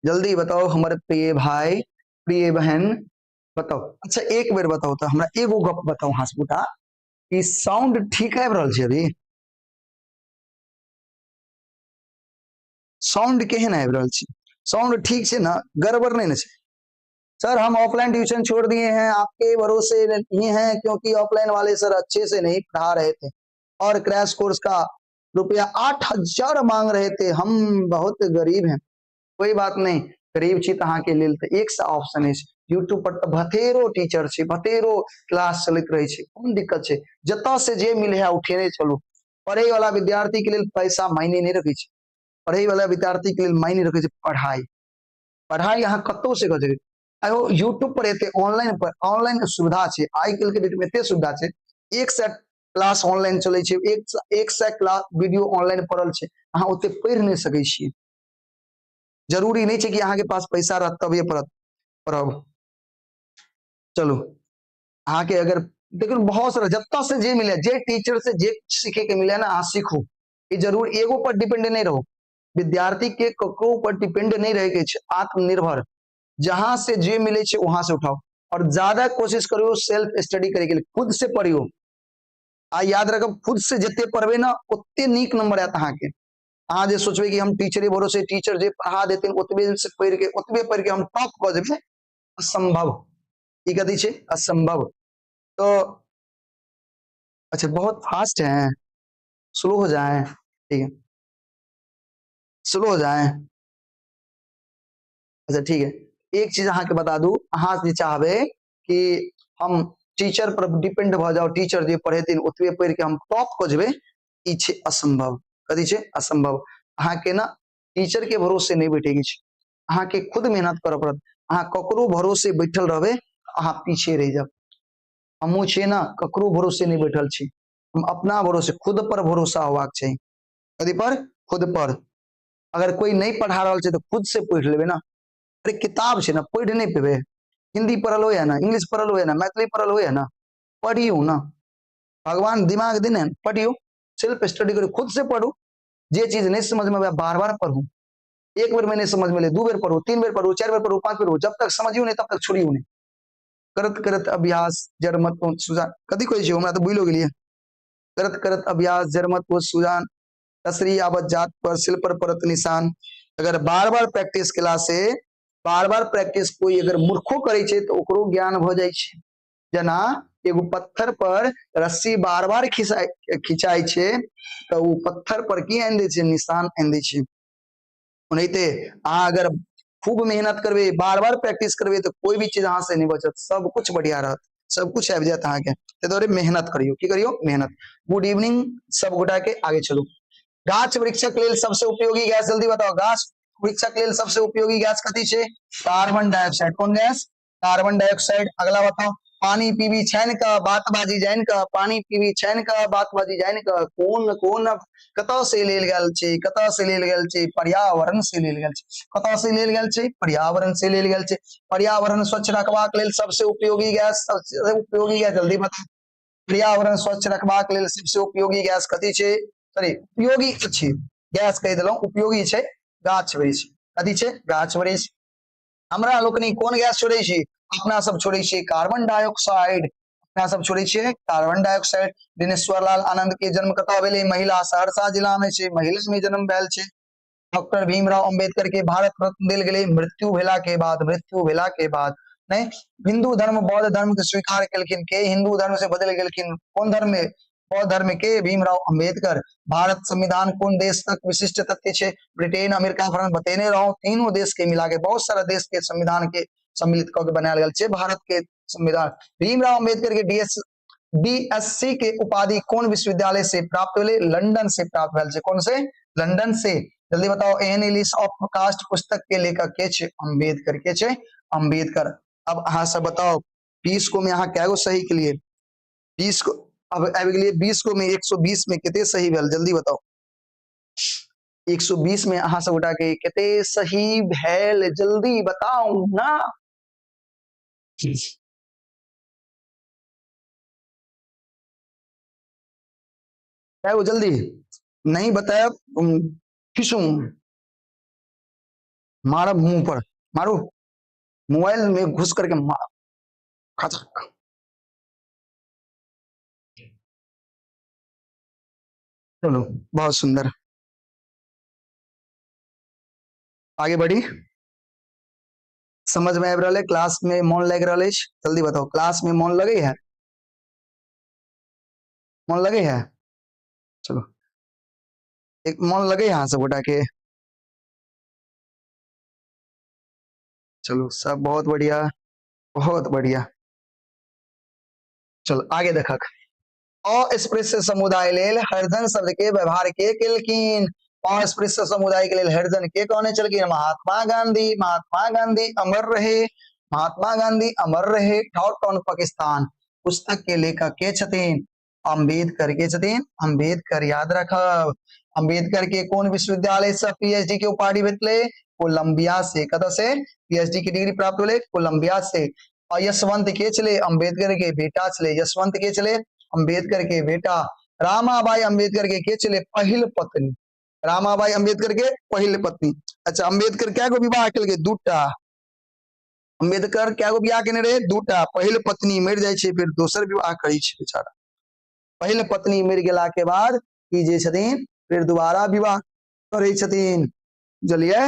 जल्दी बताओ हमारे प्रिय भाई प्रिय बहन, बताओ। अच्छा एक बेर बताओ तो हमरा एगो गप बताओ हंसबुटा, कि साउंड ठीक आबि रहल छै? अभी साउंड केहन आबि रहल छै? साउंड ठीक छै ना? गड़बड़ नहीं ना छै? सर हम ऑफलाइन ट्यूशन छोड़ दिए हैं, आपके भरोसे ये हैं, क्योंकि ऑफलाइन वाले सर अच्छे से नहीं पढ़ा रहे थे और क्रैश कोर्स का रुपया 8,000 मांग रहे थे। हम बहुत गरीब हैं। कोई बात नहीं, गरीब छी तो अहाँ के लेल तो एक सा ऑप्शन है, यूट्यूब पर तो बथेरो टीचर छै, बथेरो क्लास चलत रहे छै, कोन दिक्कत छै? जता से जे मिले है उठेने चलो। पढ़े वाला विद्यार्थी के लिए पैसा मायने नहीं रखे छै, पढ़े वाला विद्यार्थी के लिए मायने रखे छै पढ़ाई। पढ़ाई अहाँ कतौ से कर आयो यूट्यूब पर एते ऑनलाइन सुविधा छै, आइ काल्हि के डेट में एते सुविधा छै, एक से क्लास ऑनलाइन चले छै, एक से क्लास वीडियो ऑनलाइन पढ़ल छै, अहाँ ओते पढ़ नहीं सकै छियै। जरूरी नहीं है कि अहाँ के पास पैसा रह तबे पढ़ब। चलो अहाँ के अगर देखो बहुत सारा जत्ता से जे मिले, जे टीचर से जे सीखे के मिले ना, अहाँ सीखू। ये जरूर एगो पर डिपेंड नहीं रहो। विद्यार्थी के ककरो पर डिपेंड नहीं रहे के छै, आत्मनिर्भर। जहां से जे मिले छै वहां से उठाओ। और ज्यादा कोशिश करियो सेल्फ स्टडी करे के लिए, खुद से पढ़ियो। आ याद रखब खुद से जितने पढ़बे ना उतने नीक नंबर आत अहाँ के। अहाँ जे सोचबे कि हम टीचरे भरोसे, टीचर जे पढ़ा देते उतबे से पढ़ के हम टॉप कर देबे, असंभव। ई कथी छे? असंभव। तो अच्छा बहुत फास्ट है, स्लो हो जाए, ठीक है स्लो हो जाए, अच्छा ठीक है। एक चीज अहाँ के बता दू, अहाँ जे चाहबे कि हम टीचर पर डिपेंड भ जाओ, टीचर जे पढ़ेथिन ओतबे पढ़ के हम टॉप क जेबे, ई छे असंभव। कथी छे? असंभव। अहाँ के ना टीचर के भरोसे नहीं बैठेगी छे, अहाँ के खुद मेहनत करे पड़त। अहाँ ककरो भरोसे बैठल रहबे अहाँ पीछे रह जाब। हमू छे ना ककरो भरोसे नहीं बैठल छी, हम अपना भरोसे, खुद पर भरोसा होबाक चाहिए। कथी पर? खुद पर। अगर कोई नहीं पढ़ा रहा है तो खुद से पढ़ लेबे ना। अरे किताब छे ना, पढ़ नहीं पेबे। हिंदी पढ़ल हो या ना, इंग्लिश पढ़ल हो या ना, मैथिली पढ़ल हो या ना, पढ़ियो ना। भगवान दिमाग देने, पढ़ियो, सेल्फ स्टडी करो, खुद से पढ़ो। जे चीज नहीं समझ में आवे बार बार पढ़ो। एक बार में नहीं समझ में ले, 2 बार पढ़ो, 3 बार पढ़ो, 4 बार पढ़ो, 5 बार पढ़ो, जब तक समझियो नहीं तब तक छोड़ियो नहीं। करत करत अभ्यास जड़मत सुजान, कथी कहै छै हमरा तो भूलो गेलिए। करत करत अभ्यास जड़मत सुजान, तसरी आबत जात पर सिल पर परत निशान। अगर बार बार प्रैक्टिस केला से, बार बार प्रैक्टिस कोई अगर मूर्खो करे छे तो ओकरो ज्ञान हो जाए छे। जना एगो पत्थर पर रस्सी बार बार खिंचाई छे तो वो पत्थर पर की आन दे छे? निशान आन दे छे। ओनाहिते अहाँ अगर खूब मेहनत करबे, बार बार प्रैक्टिस करबे तो कोई भी चीज अहाँ से नहीं बचत, सब कुछ बढ़िया रहत, सब कुछ आबि जात अहाँ के। ते दुआरे मेहनत करियो, की करियो? मेहनत। गुड इवनिंग सब गोटा के, आगे चलो। गाछ वृक्षक लेल सबसे उपयोगी गैस जल्दी बताओ। गाछ वृक्षक लेल सबसे उपयोगी गैस कथी छे? Carbon dioxide. कौन गैस? Carbon dioxide. अगला बताओ। पानी पीबी छान का बात बाजी जान का, पानी पीबी छान का बात बाजी जान का, कौन कौन कतौ से लेल गेल छै? कतौ से लेल गेल छै? पर्यावरण से लेल गेल छै। कतौ से लेल गेल छै? पर्यावरण से लेल गेल छै। पर्यावरण स्वच्छ रखबाक लेल सबसे उपयोगी गैस, सबसे उपयोगी गैस जल्दी बताओ। पर्यावरण स्वच्छ रखबाक लेल सबसे उपयोगी गैस कथी छे? सॉरी उपयोगी छे, गैस कह देलौं, उपयोगी छे गाछ वृक्ष। कथी छे? गाछ वृक्ष। हमरा लोकनि कोन गैस छोड़े छी? अपना सब छोड़े छी कार्बन डाइऑक्साइड। अपना सब छोड़े छी कार्बन डाइऑक्साइड। दिनेश्वर लाल आनंद के जन्म कतौ भेलै? महिला, सहरसा जिला में छे, महिला में जन्म भेल छे। डॉक्टर भीमराव अंबेडकर के भारत रत्न देल गेलै मृत्यु भेला के बाद, मृत्यु भेला के बाद। नहीं, हिंदू धर्म बौद्ध धर्म के स्वीकार केलखिन के? हिंदू धर्म से बदल गेलखिन कौन धर्म में? बौद्ध धर्म के? भीमराव अंबेडकर। भारत संविधान कौन देश तक विशिष्ट तथ्य छे? Britain, America, France. बतेने रहो तीनों देश के मिला के, बहुत सारा देश के संविधान के सम्मिलित क के बनायल गेल छे भारत के संविधान। भीमराव अंबेडकर के बीएससी के उपाधि कौन विश्वविद्यालय से प्राप्त भेलै? लंदन से प्राप्त भेल छे। कौन से? लंदन से। जल्दी बताओ। एन लिस्ट ऑफ कास्ट पुस्तक के लेखक के छे? अंबेडकर के छे? अंबेडकर। अब अहाँ सब बताओ 20 को में अहाँ कैगो सही के लिए? 20 को अब आबि गेलिए 20 को में 120 में कते सही भेल? जल्दी बताओ। 120 में अहाँ सब उठा के कते सही भेल? जल्दी बताओ ना। कैगो? जल्दी नहीं बताया खिसू मारो मुंह पर, मारो मोबाइल में घुस करके मारो। खचक। चलो बहुत सुंदर, आगे बढ़ी। समझ में आबि रहल है? क्लास में मन लग रहा है? जल्दी बताओ, क्लास में मन लगे है? मन लगे है? चलो एक मन लगे यहाँ सब गोटा के। चलो सब बहुत बढ़िया, बहुत बढ़िया। चलो आगे देखक। अस्पृश्य समुदाय लेल हरिजन शब्द के व्यवहार के केलखिन? अस्पृश्य समुदाय के लेल हरिजन के कहने चलखिन? महात्मा गांधी। महात्मा गांधी अमर रहे, महात्मा गांधी अमर रहे। टॉट ऑन पाकिस्तान पुस्तक के लेखक के छथिन? अंबेडकर के छथिन? अंबेडकर। याद रखब। अंबेडकर के कौन विश्वविद्यालय से पीएचडी के उपाधि भेटले? कोलंबिया से। कत से पीएचडी की डिग्री प्राप्त होले? कोलंबिया से। यशवंत के चले? अंबेडकर के बेटा चले। यशवंत के चले? अंबेडकर के बेटा। रामाबाई अंबेडकर के चले? पहिल पत्नी। रामाबाई अंबेडकर के पहिल पत्नी। अच्छा अंबेडकर क्या को विवाह कल के? दूटा। अम्बेडकर क्या गो बियाह केने रहे? दूटा। पहिल पत्नी मर जाय छै, फिर दोसर विवाह करै छै बेचारा। पहिल पत्नी मर गेला के बाद ई जे छथिन फिर दोबारा विवाह करै छथिन, बुझलियै?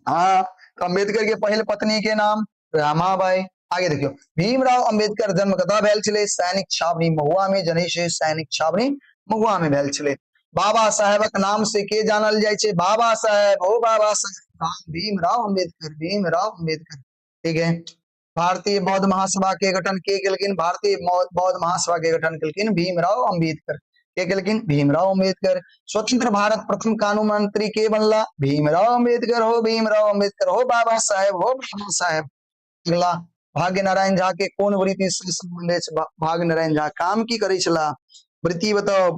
हाँ, तो अम्बेडकर के पहिल पत्नी के नाम रामाबाई। आगे देखियो, भीमराव अम्बेडकर जन्म कतऽ भेल छलै? सैनिक छावनी महुआ में, जनै छै सैनिक छावनी महुआ में भेल छलै। बाबा साहेबक नाम से के जानल जाय छै? बाबा साहेब, ओ बाबा साहेब, भीमराव अम्बेडकर, भीमराव अम्बेडकर। ठीक है। भारतीय बौद्ध महासभा के गठन के केलखिन? भारतीय बौद्ध महासभा के गठन केलखिन भीमराव अम्बेडकर। के केलखिन? भीमराव अम्बेडकर। स्वतंत्र भारत प्रथम कानून मंत्री के बनला? भीमराव अम्बेडकर हो, भीमराव अम्बेडकर हो, बाबा साहेब हो, बाबा साहेब। अगला, भाग्य नारायण झा के कोन वृत्ति से संबंधित छै? भाग्य नारायण झा काम की करै छला? वृत्ति बताओ,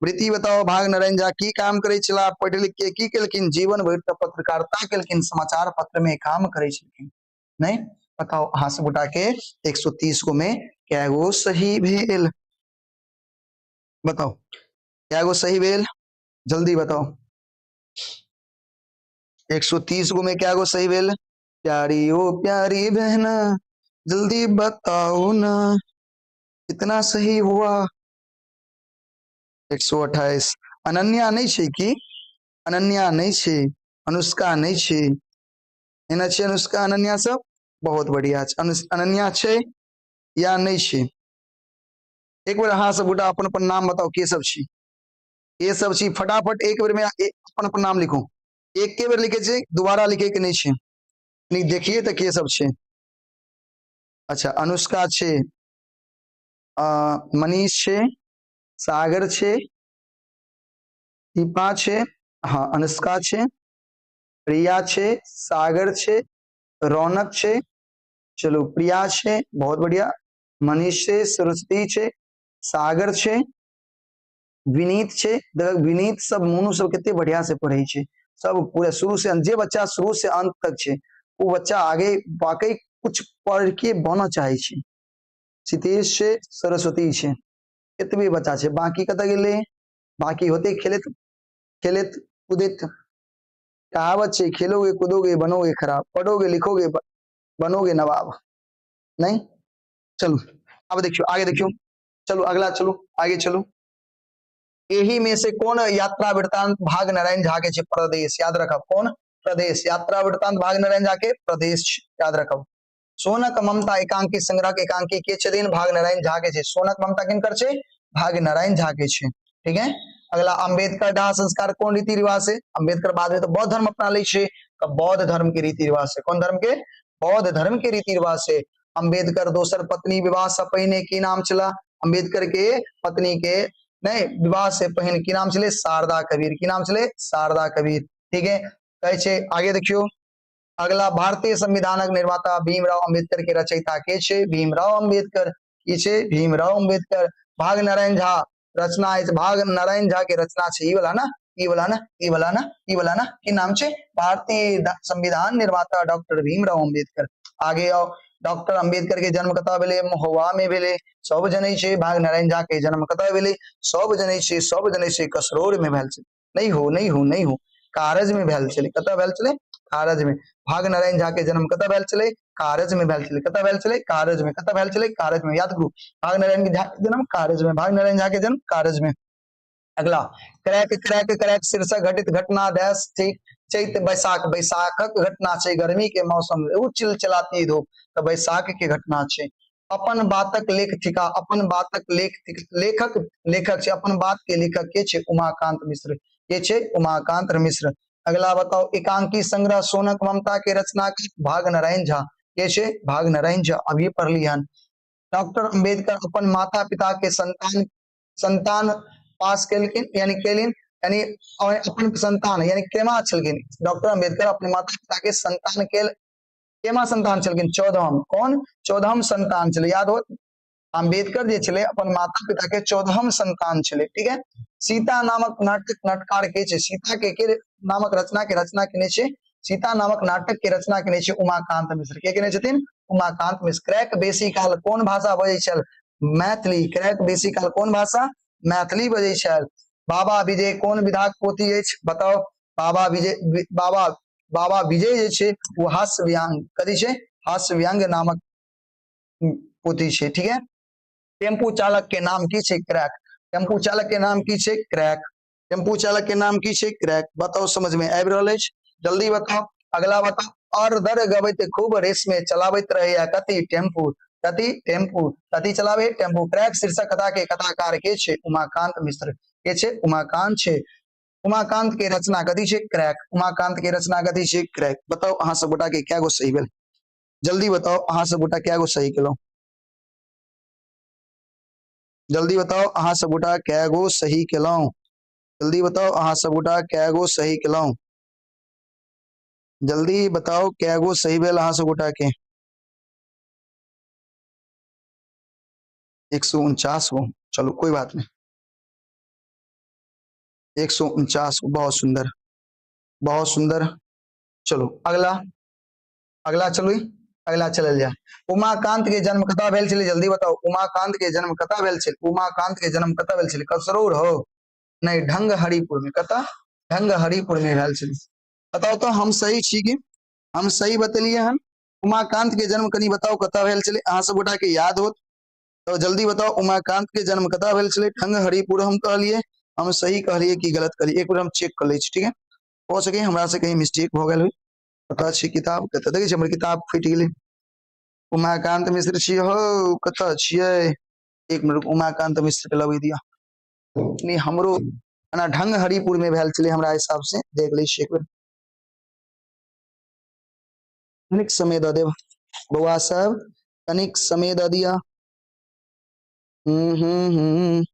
वृत्ति बताओ। भाग्य नारायण झा की काम करै छला? पढ़ लिख के की केलखिन? जीवन भरि तक पत्रकारिता केलखिन, समाचार पत्र में काम करै छलखिन। नहीं बताओ, हाथ उठा के 130 गो में क्या गो सही भेल? बताओ क्या गो सही भेल? जल्दी बताओ। 130 गो में क्या गो सही भेल? प्यारी ओ प्यारी बहना, जल्दी बताओ ना कितना सही हुआ? 128। अनन्या नहीं छै कि? अनन्या नहीं छै, अनुष्का नहीं छै, एना छै अनुष्का अनन्या सब? बहुत बढ़िया छै। अनन्या छै या नहीं छै? एक बार अहाँ सब गोटा अपन अपन नाम बताओ, के सब छी? के सब छी? फटाफट एक बार में अपन अपन नाम लिखो। एक के बार लिखे छै, दोबारा लिखे के नहीं छै। नहीं देखिए तो के सब छै। अच्छा, अनुष्का छै, मनीष छै, सागर छै, दीपा छै, हाँ अनुष्का छै, प्रिया छै, सागर छै, रौनक छै, चलो प्रिया छै, बहुत बढ़िया, मनीष छै, सरस्वती छै, सागर छै, विनीत छै। देख विनीत सब मोनू सब कितने बढ़िया से पढ़े छै, सब पूरे शुरू से, जे बच्चा शुरू से अंत तक छै वो बच्चा आगे वाकई कुछ पढ़ के बनना चाहे छै। सितेश छै, सरस्वती छै, एतबे बच्चा छै, बाकी कतऽ गेलै? बाकी होते खेलत खेलत कूदत। कहावत छै, खेलोगे कूदोगे बनोगे खराब, पढ़ोगे लिखोगे बनोगे नवाब। नहीं, चलो अब देखियो, आगे देखियो, चलो अगला, चलो आगे चलो। यही में से कौन यात्रा वृत्तांत भाग नारायण झा के प्रदेश? याद रखब, कौन? प्रदेश। यात्रा वृत्तांत भाग नारायण झा के प्रदेश, याद रखब। सोनक ममता एकांकी संग्रह के एकांकी के छथिन? भाग नारायण झा के छै। सोनक ममता किनकर छै? भाग नारायण झा के छै। ठीक है। अगला, अम्बेडकर दाह संस्कार कौन रीति रिवाज से? अम्बेडकर बाद में तो बौद्ध धर्म अपना ले छै, तो बौद्ध धर्म के रीति रिवाज से। कौन धर्म के? बौद्ध धर्म के रीति रिवाज से। अम्बेडकर दोसर पत्नी विवाह से पहिने की नाम छला? अम्बेडकर के पत्नी के नहीं विवाह से पहिने की नाम छले? शारदा कबीर। की नाम छले? शारदा कबीर। ठीक है, कहे छै आगे देखियो। अगला, भारतीय संविधानक निर्माता भीमराव अम्बेडकर के रचयिता के छै? भीमराव अम्बेडकर। की छै? भीमराव अम्बेडकर। भाग नारायण झा रचना है, भाग नारायण झा के रचना छै ई वाला ना, ई वाला ना, ई वाला ना, ई वाला ना, की नाम छै? भारतीय संविधान निर्माता डॉक्टर भीमराव अम्बेडकर। आगे आओ, डॉक्टर अम्बेडकर के जन्म कतऽ भेलै? महुआ में भेलै, सब जनै छै। भाग नारायण झा के जन्म कतऽ भेलै? सब जनै छै, सब जनै छै, कसरौर में भेल छै। नहीं हो, नहीं हो, नहीं हो, कारज में भेल छलै। कतऽ भेल छलै? कारज में। भाग नारायण झा के जन्म कतऽ भेल छलै? कारज में भेल छलै। कतऽ भेल छलै? कारज में। कतऽ भेल छलै? कारज में। याद करू, भाग नारायण झा के जन्म कारज में, भाग नारायण झा के जन्म कारज में। अगला, क्रैक क्रैक क्रैक शीर्षक घटित घटना डैश ठीक चैत बैसाख। बैसाखक घटना छै, गर्मी के मौसम में उ चिलचिलाती धूप, तो बैसाख के घटना छै। अपन बातक लेख थिका, अपन बातक लेखक लेखक छै, अपन बात के लेखक के छै? उमाकांत मिश्र। के छै? उमाकांत मिश्र। अगला बताओ, एकांकी संग्रह सोनक ममता के रचना भाग नारायण झा। के छै? भाग नारायण झा। अभी पढ़ लिहन। डॉक्टर अम्बेडकर अपन माता पिता के संतान पास केलखिन, यानी केलिन, यानी अपन संतान यानी केमा छलखिन? डॉक्टर अम्बेडकर अपने माता पिता के संतान के केमा संतान छलखिन? 14हम। कौन? 14हम संतान छले। याद हो, अम्बेडकर जे छले अपन माता पिता के 14हम संतान छले। ठीक है। सीता नामक नाटक नाटककार के छै? सीता के नामक रचना केने छै? सीता नामक नाटक के रचना केने छै उमाकांत मिश्र। के केने छथिन? उमाकांत मिश्र। क्रैक बेसी काल कोन भाषा बजै छल? मैथिली। क्रैक बेसी काल कोन भाषा? मैथिली बजै छल। बाबा विजय कोन विधाक पोथी अछि? बताओ। बाबा बाबा विजय जे छे वो हास्य व्यंग कथी छे हास्य व्यंग नामक पोथी छे ठीक है। टेम्पू चालक के नाम की छे क्रैक टेम्पू चालक के नाम की छे क्रैक टेम्पू चालक के नाम की छे क्रैक बताओ समझ में आबि रहल अछि जल्दी बताओ अगला बताओ और दर गबैत खूब रेस में चलावैत रहे कथी टेम्पू कथी चलावे टेम्पू क्रैक शीर्षक कथा के कथाकार के छे उमाकांत मिश्र के छे उमाकांत छे उमाकांत के रचना कथी छे क्रैक उमाकांत के रचना कथी छे क्रैक बताओ अहाँ सब गोटा के क्या गो सही भेल जल्दी बताओ अहाँ सब गोटा क्या गो सही केलौ जल्दी बताओ अहाँ सब गोटा क्या गो सही केलौ जल्दी बताओ अहाँ सब गोटा क्या गो सही केलौ जल्दी बताओ क्या गो सही भेल अहाँ सब गोटा के 149 गो चलो कोई बात नहीं 149 बहुत सुंदर चलो अगला अगला चलो अगला चलल जाए उमाकांत के जन्म कतऽ भेल छलै जल्दी बताओ उमाकांत के जन्म कतऽ भेल छलै उमाकांत के जन्म कतऽ भेल छलै कसरौर हो नहीं ढंग हरिपुर में कतऽ ढंग हरिपुर में भेल छलै बताओ तो हम सही छी कि हम सही बतेलिए हन उमाकांत के जन्म कनी बताओ कतऽ भेल छलै अहाँ सब गोटा के याद होत तो जल्दी बताओ उमाकांत के जन्म कतऽ भेल छलै ढंग हरिपुर हम कहलिए हम सही कहलिए कि गलत कहलिए एक बार हम चेक कर लै छी ठीक है हो सके हमरा से कहीं मिस्टेक भ गेल हो पता छै किताब कतऽ देखै छी हमर किताब फुटि गेलै उमाकांत मिश्र छी हो कतऽ छियै एक मिनट उमाकांत मिश्र के लबै दिया नहीं हमरो ना ढंग हरिपुर में भेल छलै हमरा हिसाब से देख लै छी एक बेर तनिक समय दऽ देब बौआ सब तनिक समय दऽ दिया हम्म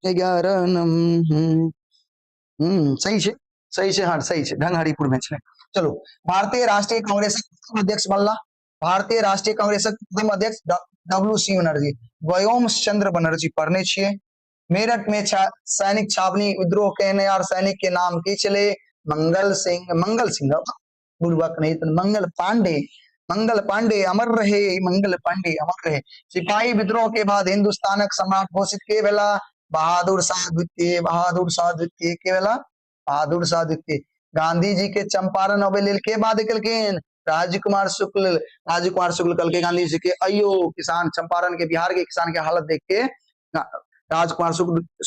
11 सही छे हाँ सही छे ढंग हरिपुर में छे चलो भारतीय राष्ट्रीय कांग्रेस अध्यक्ष बनला भारतीय राष्ट्रीय कांग्रेस प्रथम अध्यक्ष डब्ल्यू.सी. बनर्जी व्योम चंद्र बनर्जी पढ़ने छिए मेरठ में सैनिक छावनी विद्रोह कहने और सैनिक के नाम की चले मंगल सिंह बुलबक नहीं तो मंगल पांडे अमर रहे सिपाही विद्रोह के बाद हिंदुस्तानक सम्राट घोषित के भेला बहादुर शाह द्वितीय के भेला बहादुर शाह द्वितीय गांधी जी के चंपारण अबे लेल के बाद कलकिन राजकुमार शुक्ल कल के गांधी जी के अयो किसान चंपारण के बिहार के किसान के हालत देख के राजकुमार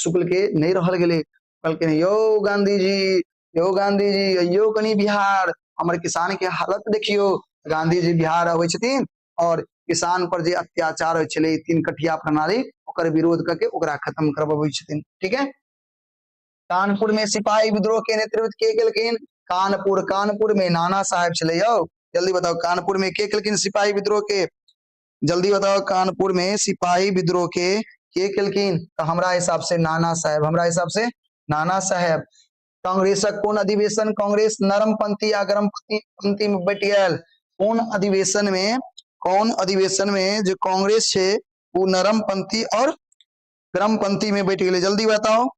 शुक्ल के नहीं रहल गेले कलकिन यो गांधी जी अयो कनी बिहार हमर किसान के हालत देखियो गांधी जी बिहार अबै छथिन और किसान पर जे अत्याचार होय छले तीन कठिया प्रणाली ओकर विरोध करके ओकरा खत्म करवाबै छथिन ठीक है कानपुर में सिपाही विद्रोह के नेतृत्व के केलकिन कानपुर में नाना साहेब चले यो जल्दी बताओ कानपुर में के केलकिन सिपाही विद्रोह के जल्दी बताओ कानपुर में सिपाही विद्रोह के केलकिन तो हमरा हिसाब से नाना साहेब कांग्रेसक कोन अधिवेशन कांग्रेस नरमपंथी या गरमपंथी में बैठ गेल कौन अधिवेशन में जो कांग्रेस छे वो नरमपंथी और गरमपंथी में बैठ गेले जल्दी बताओ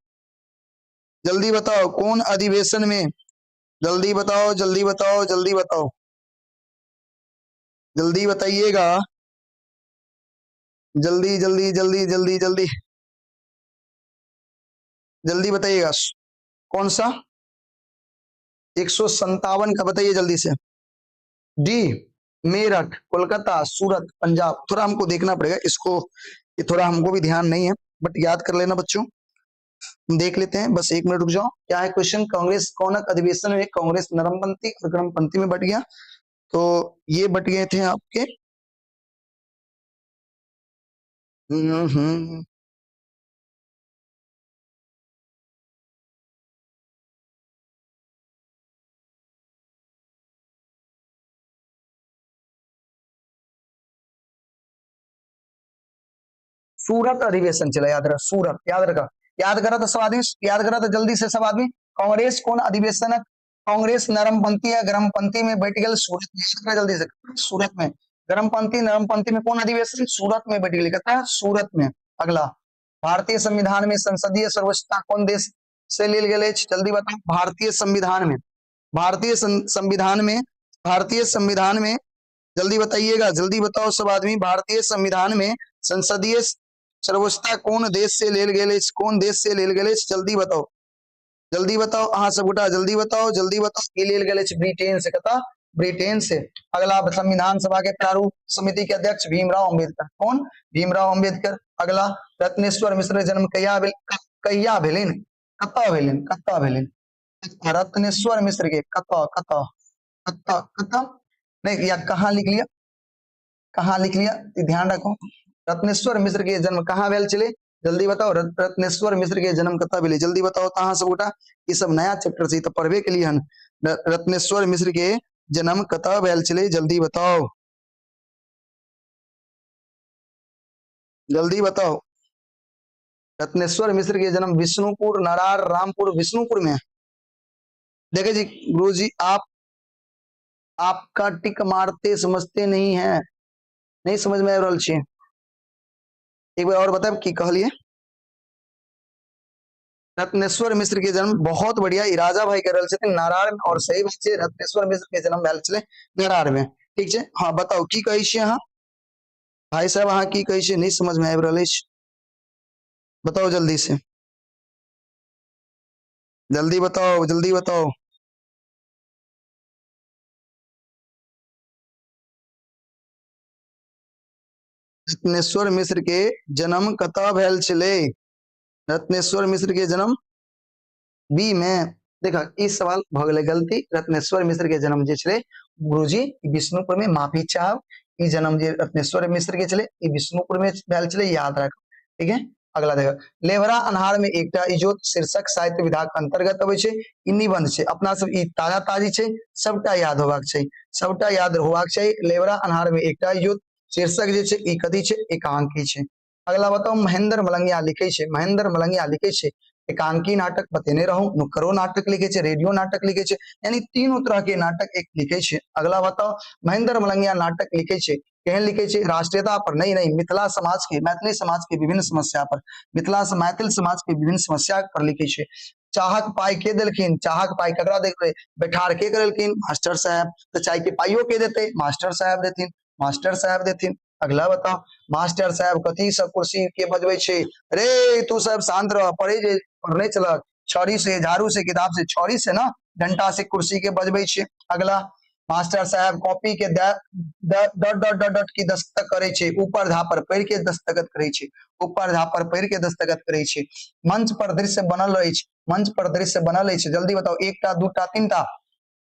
कौन अधिवेशन में जल्दी बताइएगा जल्दी बताइएगा कौन सा 157 का बताइए जल्दी से डी मेरठ कोलकाता सूरत पंजाब थोड़ा हमको देखना पड़ेगा इसको ये थोड़ा हमको भी ध्यान नहीं है बट याद कर लेना बच्चों हम देख लेते हैं बस एक मिनट रुक जाओ क्या है क्वेश्चन कांग्रेस कौनक अधिवेशन में कांग्रेस नरमपंथी और गरमपंथी में बट गया तो ये बट गए थे आपके सूरत अधिवेशन चला याद रखा सूरत याद करा तो सब आदमी याद करा तो जल्दी से सब आदमी कांग्रेस कौन अधिवेशन कांग्रेस नरमपंथी या गरमपंथी में बैठ गए सूरत में जल्दी से सूरत में गरमपंथी नरमपंथी में कौन अधिवेशन सूरत में बैठ गई कहता है सूरत में अगला भारतीय संविधान में संसदीय सर्वोच्चता कौन देश से लेल गेल जल्दी बताओ भारतीय संविधान में जल्दी बताइएगा जल्दी बताओ सब आदमी भारतीय संविधान में संसदीय सर्वोच्चता कौन देश से लेल गेल जल्दी बताओ जल्दी बताओ अहाँ सब गोटा, जल्दी बताओ जल्दी बताओ। लेल गेल अछि ब्रिटेन से, कतऽ? ब्रिटेन से। अगला संविधान सभा के प्रारूप समिति के अध्यक्ष भीमराव अम्बेडकर। कौन? भीमराव अम्बेडकर। अगला रत्नेश्वर मिश्र के जन्म कहिया भेलनि? कतऽ भेलनि? कतऽ भेलनि? रत्नेश्वर मिश्र के कतऽ कतऽ कतऽ कतऽ नहीं, या कहाँ लिख लिया? कहाँ लिख लिया ध्यान रखो। रत्नेश्वर मिश्र के जन्म कहाँ भेल छलै? जल्दी बताओ, रत्नेश्वर मिश्र के जन्म कतऽ भेलै? जल्दी बताओ तो अहाँ सब गोटा, ई सब नया चैप्टर छै, तो पढ़बे के लिए हन। रत्नेश्वर मिश्र के जन्म कतऽ भेल छलै? जल्दी बताओ, जल्दी बताओ। रत्नेश्वर मिश्र के जन्म विष्णुपुर, नरार, रामपुर, विष्णुपुर में। देखे जी गुरु जी, आपका टिक मारते समझते नहीं है, नहीं समझ में आ रहल छै। एक बार और बताओ की कहलिए? रत्नेश्वर मिश्र के जन्म, बहुत बढ़िया, ई राजा भाई कर रहल छथिन नारार में, और सही बात छै, रत्नेश्वर मिश्र के जन्म भेल छलै नारार में। ठीक छै, हाँ बताओ की कहै छियै अहाँ? भाई साहब अहाँ की कहै छियै? नहीं समझ में आबि रहल अछि, बताओ जल्दी से, जल्दी बताओ जल्दी बताओ। रत्नेश्वर मिश्र के जन्म कतऽ भेल छलै? रत्नेश्वर मिश्र के जन्म बी में। देखा ई सवाल भ गेलै गलती। रत्नेश्वर मिश्र के जन्म जे छलै गुरुजी विष्णुपुर में, माफी चाहब, ई जन्म जे रत्नेश्वर मिश्र के छलै ई विष्णुपुर में भेल छलै, याद रख। ठीक है, अगला देखो, लेवरा अन्हार में एकटा इजोत शीर्षक साहित्य विधा के अंतर्गत अबै छै। ई निबंध छै, अपना सब ई ताजा ताजी छै, सबटा याद होबाक चाहिए, सबटा याद होबाक चाहिए। लेवरा अन्हार में एकटा इजोत शीर्षक जे छै ई कथी छै? एकांकी छै। अगला बताओ, महेंद्र मलंगिया लिखे छै, महेंद्र मलंगिया लिखे छै एकांकी नाटक, बतेने रहूं, नुक्कड़ो नाटक लिखे छै, रेडियो नाटक लिखे छै, यानी तीनों तरह के नाटक एक लिखे छै। अगला बताओ, महेंद्र मलंगिया नाटक लिखे छै, केहन लिखे छै? राष्ट्रीयता पर नहीं, नहीं, मिथिला समाज के, मैथिली समाज के विभिन्न समस्या पर, मिथिला से मैथिल समाज के विभिन्न समस्या पर लिखे छै। चाहक पाई के देलखिन? चाहक पाई ककरा देलकै? बैठार के करेलखिन? मास्टर साहब। तो चाय के पाइयो के देते? मास्टर साहब देथिन, मास्टर साहब देथिन। अगला बताओ, मास्टर साहब कथी सब कुर्सी के बजबै छै? रे तू सब शांत रह, पढ़े जे पढ़ने चलक, छड़ी से, झाड़ू से, किताब से, छड़ी से ना, डंटा से कुर्सी के बजबै छै। अगला, मास्टर साहब कॉपी के डट डट डट डट की दस्तखत करे छै, ऊपर झापर पढ़ के दस्तखत करे छै, ऊपर झापर पढ़ के दस्तखत करे छै। मंच पर दृश्य बनल अछि, मंच पर दृश्य बनल अछि, जल्दी बताओ, एकटा, दूटा, तीनटा।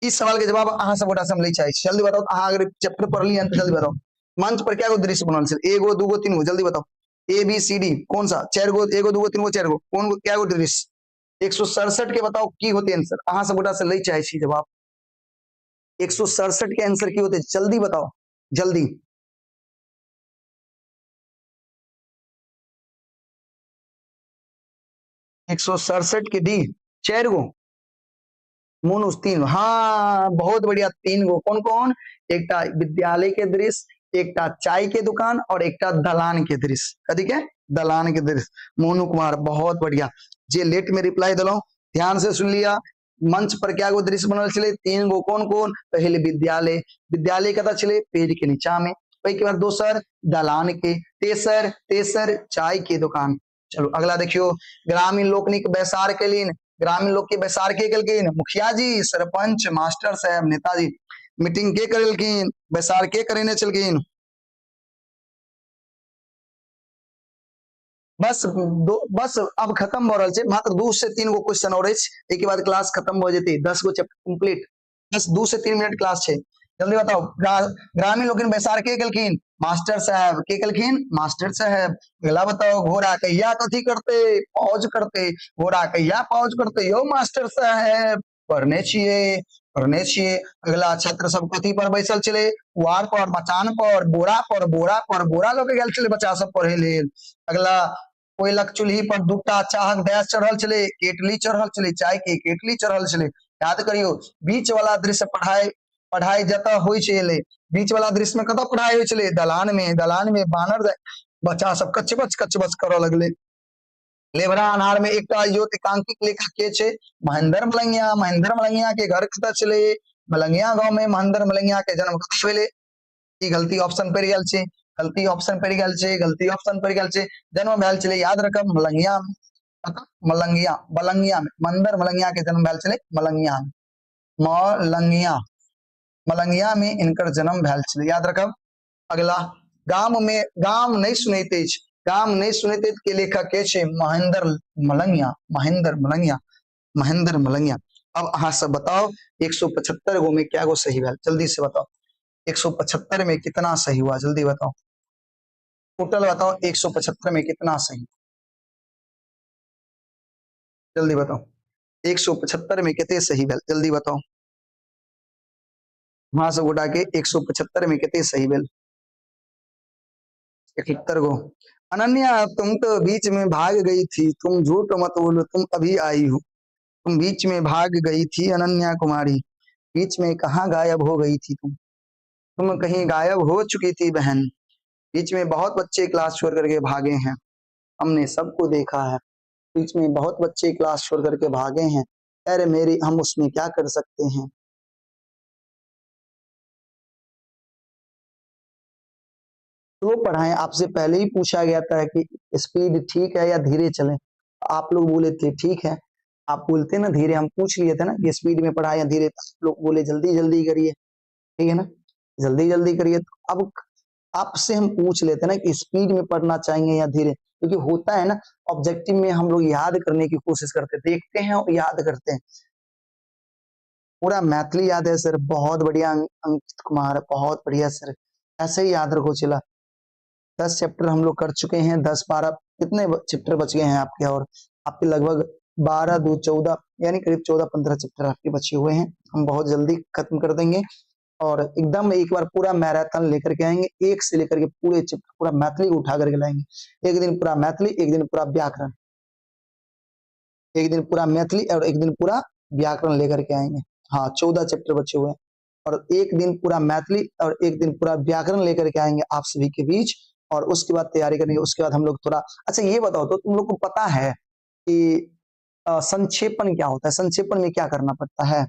इस सवाल के जवाब अहाँ सब गोटा से हम लै चाहे छी, जल्दी बताओ। अहाँ अगर चैप्टर पढ़ली हन तो जल्दी बताओ, मंच पर क्या गो दृश्य बनल छै? एगो, दूगो, तीन गो, जल्दी बताओ। ए बी सी डी कौन सा? चार गो, एगो, दूगो, तीन गो, चार गो, कौन क्या गो दृश्य? 167 के बताओ की होते आंसर, अहाँ सब गोटा से लै चाहे छी जवाब। 167 के आंसर की होते? जल्दी बताओ, जल्दी। 167 के डी, चार गो, मोनुस तीन, हाँ बहुत बढ़िया, तीन गो। कौन कौन? एकटा विद्यालय के दृश्य, एकटा चाय के दुकान, और एकटा दलान के दृश्य। कथी के? दलान के दृश्य। मोनू कुमार बहुत बढ़िया, जे लेट में रिप्लाई दिलो, ध्यान से सुन लिया। मंच पर क्या गो दृश्य बनल छलै? तीन गो। कौन कौन? पहले विद्यालय, विद्यालय कतऽ छलै? पेड़ के नीचा में। के बाद दोसर दलान के, तेसर तेसर चाय के दुकान। चलो अगला देखियो, ग्रामीण लोकनिक बैसार के लिए, ग्रामीण लोग के बैसार के केलखिन? मुखिया जी, सरपंच, मास्टर साहब, नेताजी। मीटिंग के करेलखिन? बैसार के करेने चलखिन? बस बस अब खत्म भ रहल छै, मात्र 2 से 3 गो क्वेश्चन और अछि, एके बाद क्लास खत्म भ जेतै, 10 गो चैप्टर कंप्लीट, बस 2 से 3 मिनट क्लास छै। जल्दी बताओ, ग्रामीण लोग बैसार के केलखिन? मास्टर साहब के केलखिन? मास्टर साहब। अगला बताओ, घोड़ा कहिया कथी करते? पौज करते। घोड़ा कहिया पौज करते यौ मास्टर साहब? पढ़ने छिए, पढ़ने छिए। अगला, छात्र सब कथी पर बैसल छलै? पुआर पर, मचान पर, बोरा पर, बोरा पर, बोरा ल के गेल छलै बच्चा सब पढ़े लेल। अगला, कोयलक चूल्ही पर दूटा चाहक डैश चढ़ल छलै, केटली चढ़ल छलै, चाय के केटली चढ़ल छलै। याद करियो, बीच वाला दृश्य पढ़ाई, पढ़ाई जतऽ होइ छलै, बीच वाला दृश्य में कतऽ पढ़ाई होइ छलै? दलान में, दलान में बानर बच्चा सब कच बच करऽ लगलै। लेवरा अनार में एकटा युवक एकांकिक लेखक के छै? महेंद्र मलंगिया। महेंद्र मलंगिया के घर कतऽ छलै? मलंगिया गांव में महेंद्र मलंगिया के जन्म कतऽ भेलै? ई गलती ऑप्शन पड़ गेल छै, गलती ऑप्शन पड़ गेल छै, गलती ऑप्शन पड़ गेल छै। जन्म भेल छलै, याद रखब, मलंगिया में। बता मलंगिया, मलंगिया में मंदर मलंगिया के जन्म भैल चले मलंगिया में, मलंगिया, मलंगिया में इनकर जन्म भैल चले, याद रखब। अगला, गाम में गाम नहीं सुने तेज, गाम नहीं सुने तेज के लेखक के छे महेंद्र मलंगिया, महेंद्र मलंगिया, महेंद्र मलंगिया। अब हाँ सब बताओ 175 गो में क्या गो सही भैल, जल्दी से बताओ 175 में कितना सही हुआ, जल्दी बताओ, टोटल बताओ 175 में कितना सही, जल्दी बताओ 175 में कितने सही भैल, जल्दी बताओ। वहां से उठा के 175 में कितने सही भैल, 71 गो। अनन्या तुम तो बीच में भाग गई थी, तुम झूठ मत बोलो, तुम अभी आई हो, तुम बीच में भाग गई थी अनन्या कुमारी, बीच में कहाँ गायब हो गई थी तुम कहीं गायब हो चुकी थी बहन, बीच में बहुत बच्चे क्लास छोड़ करके भागे हैं, हमने सबको देखा है, बीच में बहुत बच्चे क्लास छोड़ करके भागे हैं, अरे मेरी हम उसमें क्या कर सकते हैं। तो पढ़ाएं, आपसे पहले ही पूछा गया था कि स्पीड ठीक है या धीरे चलें, आप लोग बोले थे ठीक है, आप बोलते ना धीरे, हम पूछ लिए थे ना कि स्पीड में पढ़ाए या धीरे, आप लोग बोले जल्दी जल्दी करिए, ठीक है ना, जल्दी जल्दी करिए। तो अब आपसे हम पूछ लेते ना कि स्पीड में पढ़ना चाहिए या धीरे, क्योंकि होता है ना ऑब्जेक्टिव में हम लोग याद करने की कोशिश करते, देखते हैं और याद करते हैं। पूरा मैथिली याद है सर, बहुत बढ़िया अंकित कुमार, बहुत बढ़िया सर, ऐसे ही याद रखो। चला 10 चैप्टर हम लोग कर चुके हैं, 10-12 कितने चैप्टर बच गए हैं आपके, और आपके लगभग 12 2 14 यानी करीब 14-15 चैप्टर आपके बचे हुए हैं, हम बहुत जल्दी खत्म कर देंगे और एकदम एक बार पूरा मैराथन लेकर के आएंगे, एक से लेकर के पूरे चैप्टर पूरा मैथिली को उठा करके लाएंगे, एक दिन पूरा मैथिली, एक दिन पूरा व्याकरण, एक दिन पूरा मैथिली और एक दिन पूरा व्याकरण लेकर के आएंगे। हाँ 14 चैप्टर बचे हुए हैं और एक दिन पूरा मैथिली और एक दिन पूरा व्याकरण लेकर के आएंगे आप सभी के बीच, और उसके बाद तैयारी करेंगे। उसके बाद हम लोग थोड़ा, अच्छा ये बताओ तो तुम लोग को पता है कि संक्षेपण क्या होता है, संक्षेपण में क्या करना पड़ता है।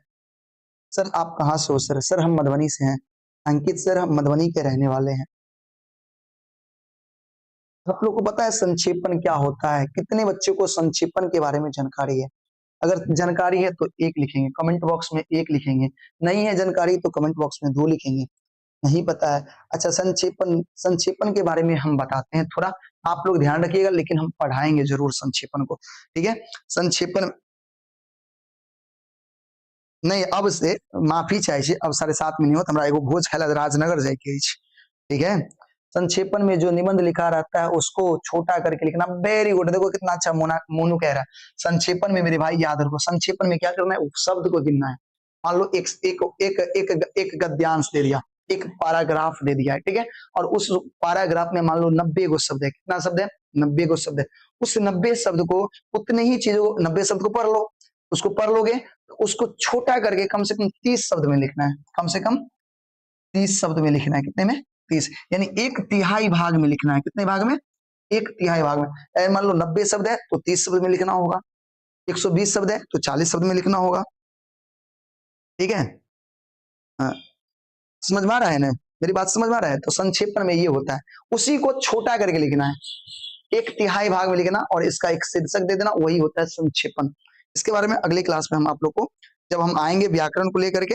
सर आप कहाँ से हो सर, सर हम मधुबनी से हैं, अंकित सर हम मधुबनी के रहने वाले हैं। आप लोग को पता है संक्षेपण क्या होता है, कितने बच्चों को संक्षेपण के बारे में जानकारी है। अगर जानकारी है तो 1 लिखेंगे, कमेंट बॉक्स में 1 लिखेंगे, नहीं है जानकारी तो कमेंट बॉक्स में 2 लिखेंगे, नहीं पता है। अच्छा संक्षेपण, संक्षेपण के बारे में हम बताते हैं थोड़ा, आप लोग ध्यान रखिएगा, लेकिन हम पढ़ाएंगे जरूर संक्षेपण को, ठीक है। संक्षेपण नहीं, अब से माफी चाहिए, अब 7:30 में नहीं होता, हमारा एगो भोज खाला राजनगर जाए के, ठीक है। संक्षेपण में जो निबंध लिखा रहता है उसको छोटा करके लिखना, वेरी गुड, देखो कितना अच्छा मोनू कह रहा है। संक्षेपण में मेरे भाई याद रखो, संक्षेपण में क्या करना है, शब्द को गिनना है। मान लो एक एक एक एक, एक गद्यांश दे दिया, एक पैराग्राफ दे दिया है, ठीक है, और उस पैराग्राफ में मान लो 90 गो शब्द है, कितना शब्द है, 90 गो शब्द है। उस 90 शब्द को, उतने ही चीजों 90 शब्द को पढ़ लो, उसको पढ़ लोगे तो उसको छोटा करके कम से कम 30 शब्द में लिखना है, कम से कम 30 शब्द में लिखना है, कितने में, 30, यानी 1/3 भाग में लिखना है, कितने भाग में, 1/3 भाग में। मान लो 90 शब्द है तो 30 शब्द में लिखना होगा, 120 शब्द है तो 40 शब्द में लिखना होगा, ठीक है। हाँ, समझ में आ रहा है ना, मेरी बात समझ में आ रहा है। तो संक्षेपण में ये होता है, उसी को छोटा करके लिखना है, 1/3 भाग में लिखना और इसका एक शीर्षक दे देना, वही होता है संक्षेपण। इसके बारे में अगली क्लास में हम आप लोग को, जब हम आएंगे व्याकरण को लेकर के,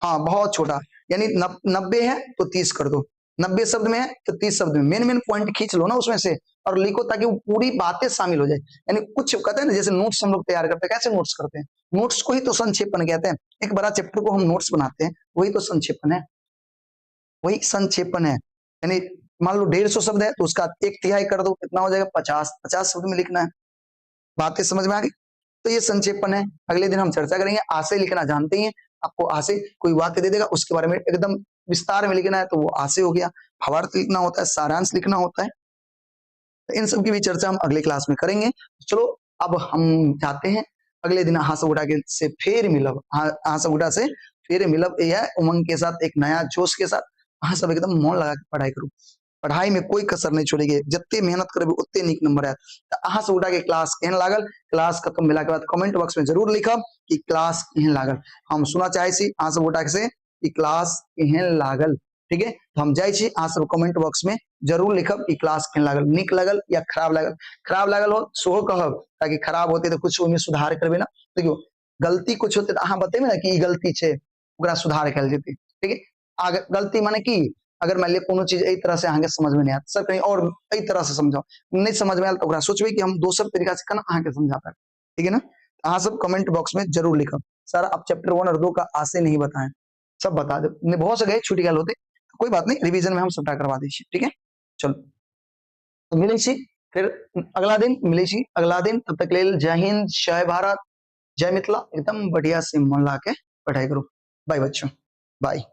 हाँ बहुत छोटा, यानी 90 है तो 30 कर दो, 90 शब्द में है तो 30 शब्द में, मेन मेन पॉइंट खींच लो ना उसमें से और लिखो, ताकि वो पूरी बातें शामिल हो जाए। यानी कुछ कहते हैं ना, जैसे नोट्स हम लोग तैयार करते हैं, कैसे नोट्स करते हैं, नोट्स को ही तो संक्षेपण कहते हैं। एक बड़ा चैप्टर को हम नोट्स बनाते हैं, वही तो संक्षेपण है, वही संक्षेपण है। यानी मान लो 150 शब्द है तो उसका 1/3 कर दो, कितना हो जाएगा, 50 शब्द में लिखना है। बातें समझ में आ गई, तो ये संक्षेपण है। अगले दिन हम चर्चा करेंगे। आशय लिखना जानते ही हैं, आपको आशय कोई वाक्य दे देगा उसके बारे में एकदम विस्तार में लिखना है तो वो आशय हो गया, भावार्थ लिखना होता है, सारांश लिखना होता है। तो इन सब की भी चर्चा हम अगले क्लास में करेंगे। चलो अब हम जाते हैं, अगले दिन हासगुड़ा के से फिर मिलब, हासगुड़ा से फिर मिलब, यह उमंग के साथ, एक नया जोश के साथ। हाँ सब एकदम मन लगा के पढ़ाई करूँ, पढ़ाई में कोई कसर नहीं छोड़ेगी, जितने मेहनत करबे उतने निक नंबर आए। तो अहाँ से उठा के क्लास केहन लागल, क्लास खत्म भेला के बाद कमेंट बॉक्स में जरूर लिखब कि क्लास केहन लागल, हम सुना चाहे सी अहाँ से उठा के से कि क्लास केहन लागल। ठीक है। तो हम जाइ छी, अहाँ सब कमेंट बॉक्स में जरूर लिखब कि क्लास केहन लागल, नीक लागल या खराब लागल हो सेहो कहब, ताकि खराब होते तो कुछ ओहिमे सुधार करबे ना। देखियो गलती कुछ होते तो अहाँ बतेबे ना कि ई गलती छै, ओकरा सुधार कयल जेतै, ठीक है। अगर गलती माने की, अगर मान लिया कोनो चीज एहि तरह से अहाँके समझ में नहीं आयल, सर कहीं और एहि तरह से समझाओ, नहीं समझ में आयल तो ओकरा सोचबे कि हम दोसर तरीका से केना अहाँके समझा पाएब, ठीक है ना। अहाँ सब कमेंट बॉक्स में जरूर लिखब। सर आप चैप्टर 1 और 2 का आज से नहीं बताएं, सब बता दे, नहीं बहुत से गए छूट गए होते, कोई बात नहीं, रिवीजन में हम सबटा करवा दै छी, ठीक है। चलो तो मिलै छी फिर अगला दिन, मिलै छी अगला दिन, तब तक लेल जय हिंद, जय भारत, जय मिथिला। एकदम बढ़िया से मन ला के पढ़ाई करो। बाय बच्चों, बाय।